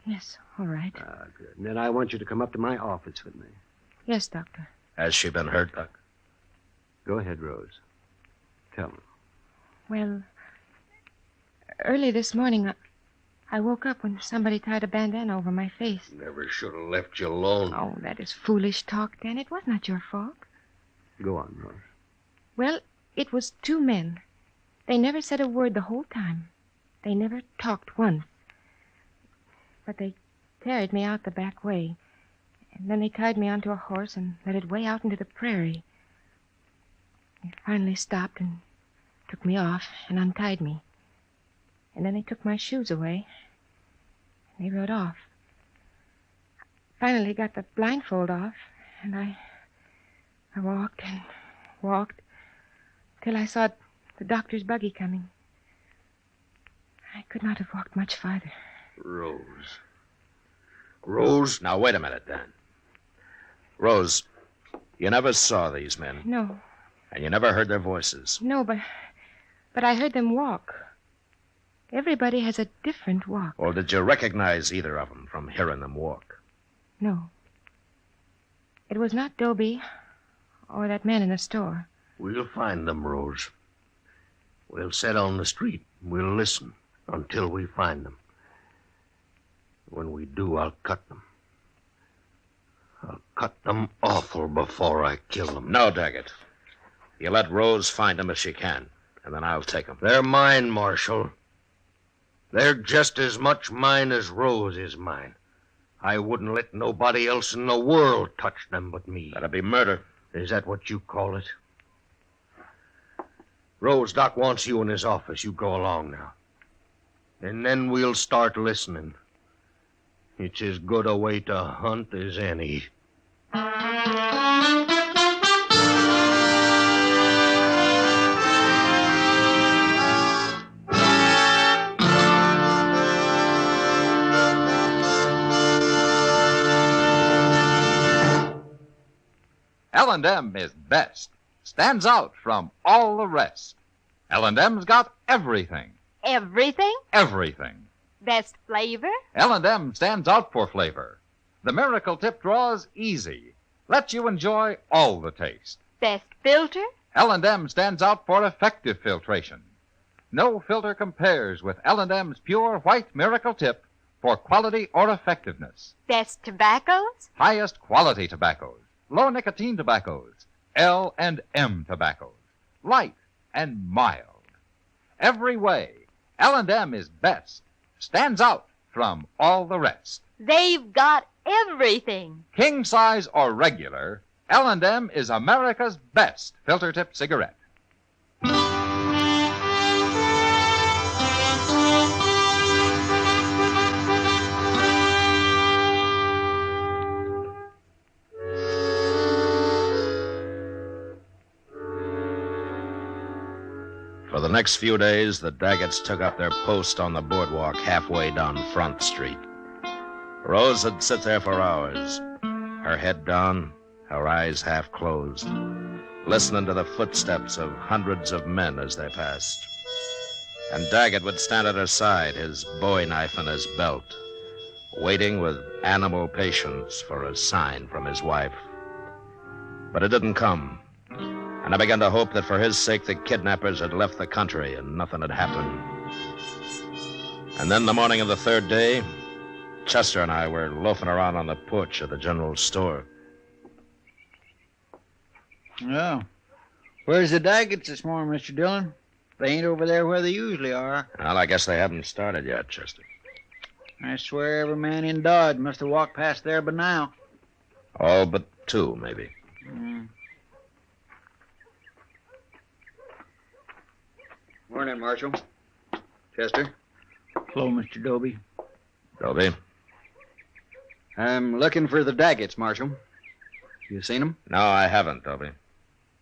Yes, all right. Good. And then I want you to come up to my office with me. Yes, Doctor. Has she been hurt, Doc? Go ahead, Rose. Tell me. Well, early this morning, I woke up when somebody tied a bandana over my face. Never should have left you alone. Oh, that is foolish talk, Dan. It was not your fault. Go on, Rose. Well, it was two men. They never said a word the whole time. They never talked once. But they carried me out the back way. And then they tied me onto a horse and led it way out into the prairie. They finally stopped and took me off and untied me. And then they took my shoes away. And they rode off. Finally got the blindfold off, and I walked and walked till I saw the doctor's buggy coming. I could not have walked much farther. Rose. Rose? Now, wait a minute, Dan. Rose, you never saw these men. No. And you never heard their voices. No, but I heard them walk. Everybody has a different walk. Well, did you recognize either of them from hearing them walk? No. It was not Dobie or that man in the store. We'll find them, Rose. We'll sit on the street. We'll listen until we find them. When we do, I'll cut them. I'll cut them awful before I kill them. No, Daggett. You let Rose find them if she can, and then I'll take them. They're mine, Marshal. They're just as much mine as Rose is mine. I wouldn't let nobody else in the world touch them but me. That'd be murder. Is that what you call it? Rose, Doc wants you in his office. You go along now. And then we'll start listening. It's as good a way to hunt as any. L&M is best. Stands out from all the rest. L&M's got everything. Everything? Everything. Best flavor? L&M stands out for flavor. The Miracle Tip draws easy. Lets you enjoy all the taste. Best filter? L&M stands out for effective filtration. No filter compares with L&M's pure white Miracle Tip for quality or effectiveness. Best tobaccos? Highest quality tobaccos. Low nicotine tobaccos. L&M tobaccos. Light and mild. Every way, L&M is best. Stands out from all the rest. They've got everything. King size or regular, L&M is America's best filter tip cigarette. For the next few days, the Daggetts took up their post on the boardwalk halfway down Front Street. Rose would sit there for hours, her head down, her eyes half closed, listening to the footsteps of hundreds of men as they passed. And Daggett would stand at her side, his bowie knife in his belt, waiting with animal patience for a sign from his wife. But it didn't come. And I began to hope that for his sake the kidnappers had left the country and nothing had happened. And then the morning of the third day, Chester and I were loafing around on the porch of the general store. Oh. Where's the Daggetts this morning, Mr. Dillon? They ain't over there where they usually are. Well, I guess they haven't started yet, Chester. I swear every man in Dodge must have walked past there by now. All but two, maybe. Morning, Marshal. Chester. Hello, Mr. Dobie. Dobie? I'm looking for the Daggetts, Marshal. You seen them? No, I haven't, Dobie.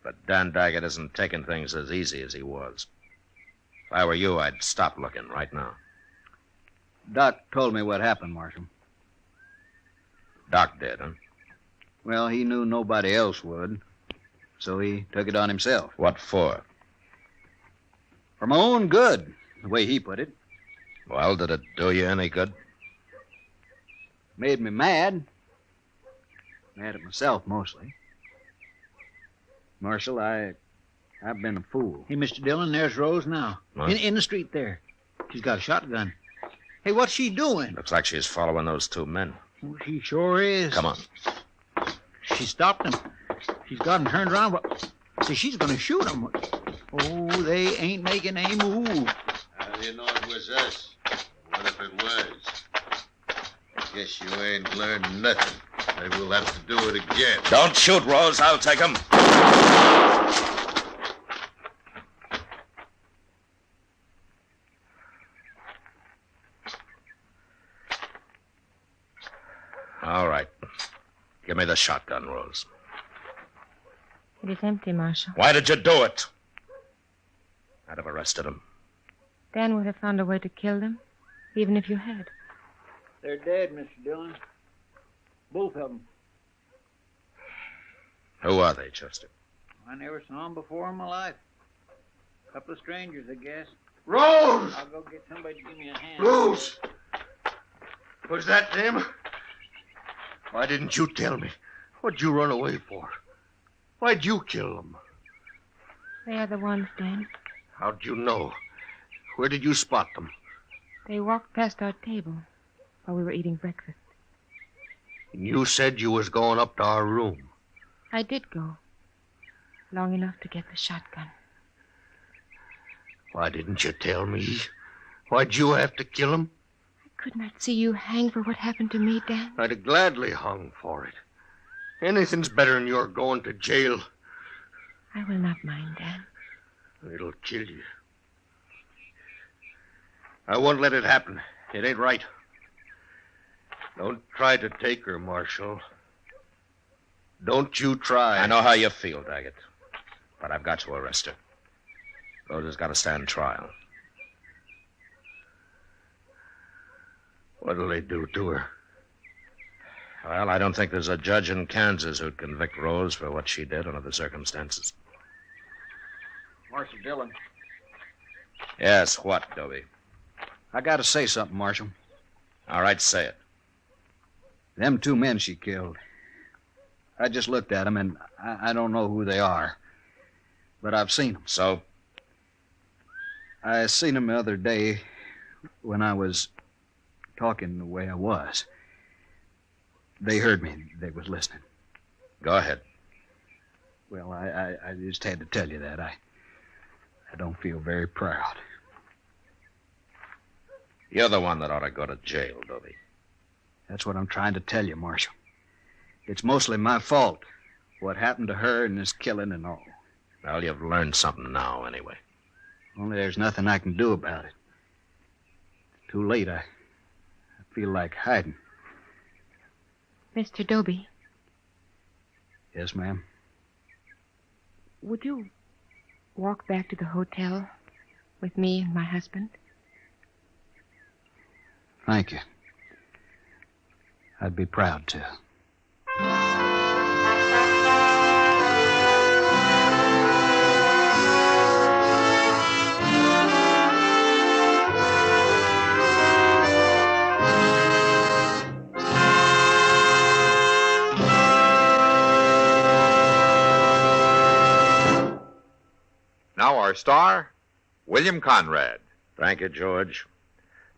But Dan Daggett isn't taking things as easy as he was. If I were you, I'd stop looking right now. Doc told me what happened, Marshal. Doc did, huh? Well, he knew nobody else would, so he took it on himself. What for? For my own good, the way he put it. Well, did it do you any good? Made me mad. Mad at myself, mostly. Marshal, I've been a fool. Hey, Mr. Dillon, there's Rose now. Huh? In the street there. She's got a shotgun. Hey, what's she doing? Looks like she's following those two men. Oh, she sure is. Come on. She stopped them. She's got them turned around. See, she's going to shoot them. Oh, they ain't making a move. How do you know it was us? What if it was? I guess you ain't learned nothing. Maybe we'll have to do it again. Don't shoot, Rose. I'll take him. All right. Give me the shotgun, Rose. It is empty, Marshal. Why did you do it? I'd have arrested him. Dan would have found a way to kill them, even if you had. They're dead, Mr. Dillon. Both of them. Who are they, Chester? I never saw them before in my life. A couple of strangers, I guess. Rose! I'll go get somebody to give me a hand. Rose! Was that them? Why didn't you tell me? What'd you run away for? Why'd you kill them? They are the ones, Dan. How'd you know? Where did you spot them? They walked past our table while we were eating breakfast. You said you was going up to our room. I did go. Long enough to get the shotgun. Why didn't you tell me? Why'd you have to kill him? I could not see you hang for what happened to me, Dan. I'd have gladly hung for it. Anything's better than your going to jail. I will not mind, Dan. It'll kill you. I won't let it happen. It ain't right. Don't try to take her, Marshal. Don't you try. I know how you feel, Daggett. But I've got to arrest her. Rose has got to stand trial. What'll they do to her? Well, I don't think there's a judge in Kansas who'd convict Rose for what she did under the circumstances. Marshal Dillon. Yes, what, Dobie? I got to say something, Marshal. All right, say it. Them 2 men she killed. I just looked at them, and I don't know who they are. But I've seen them. So? I seen them the other day when I was talking the way I was. They heard me. They was listening. Go ahead. Well, I just had to tell you that. I don't feel very proud. You're the one that ought to go to jail, Dobie. That's what I'm trying to tell you, Marshal. It's mostly my fault. What happened to her and this killing and all. Well, you've learned something now, anyway. Only there's nothing I can do about it. It's too late. I feel like hiding. Mr. Dobie, Yes, ma'am. would you walk back to the hotel with me and my husband? Thank you. I'd be proud to. Now our star, William Conrad. Thank you, George.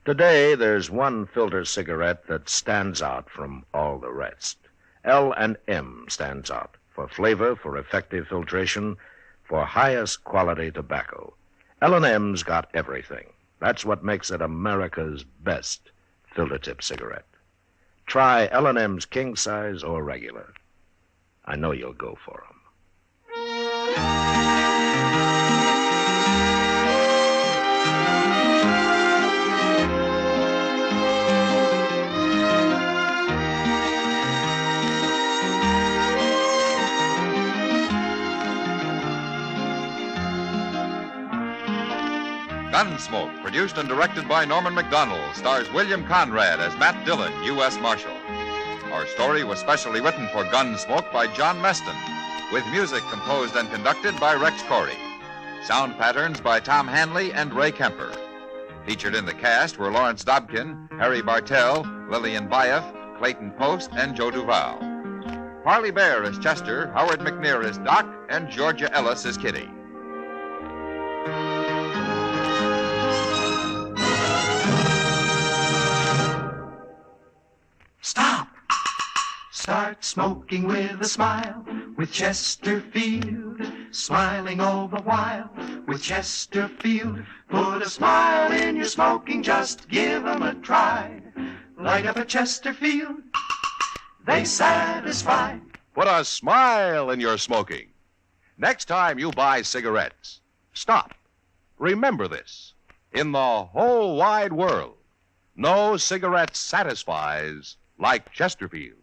Today, there's one filter cigarette that stands out from all the rest. L&M stands out for flavor, for effective filtration, for highest quality tobacco. L&M's got everything. That's what makes it America's best filter tip cigarette. Try L&M's king size or regular. I know you'll go for 'em. Gunsmoke, produced and directed by Norman McDonald, stars William Conrad as Matt Dillon, U.S. Marshal. Our story was specially written for Gunsmoke by John Meston, with music composed and conducted by Rex Corey. Sound patterns by Tom Hanley and Ray Kemper. Featured in the cast were Lawrence Dobkin, Harry Bartell, Lillian Baeff, Clayton Post, and Joe Duval. Parley Bear is Chester, Howard McNear is Doc, and Georgia Ellis is Kitty. Stop. Start smoking with a smile with Chesterfield. Smiling all the while with Chesterfield. Put a smile in your smoking, just give 'em a try. Light up a Chesterfield, they satisfy. Put a smile in your smoking. Next time you buy cigarettes, stop. Remember this. In the whole wide world, no cigarette satisfies like Chesterfield.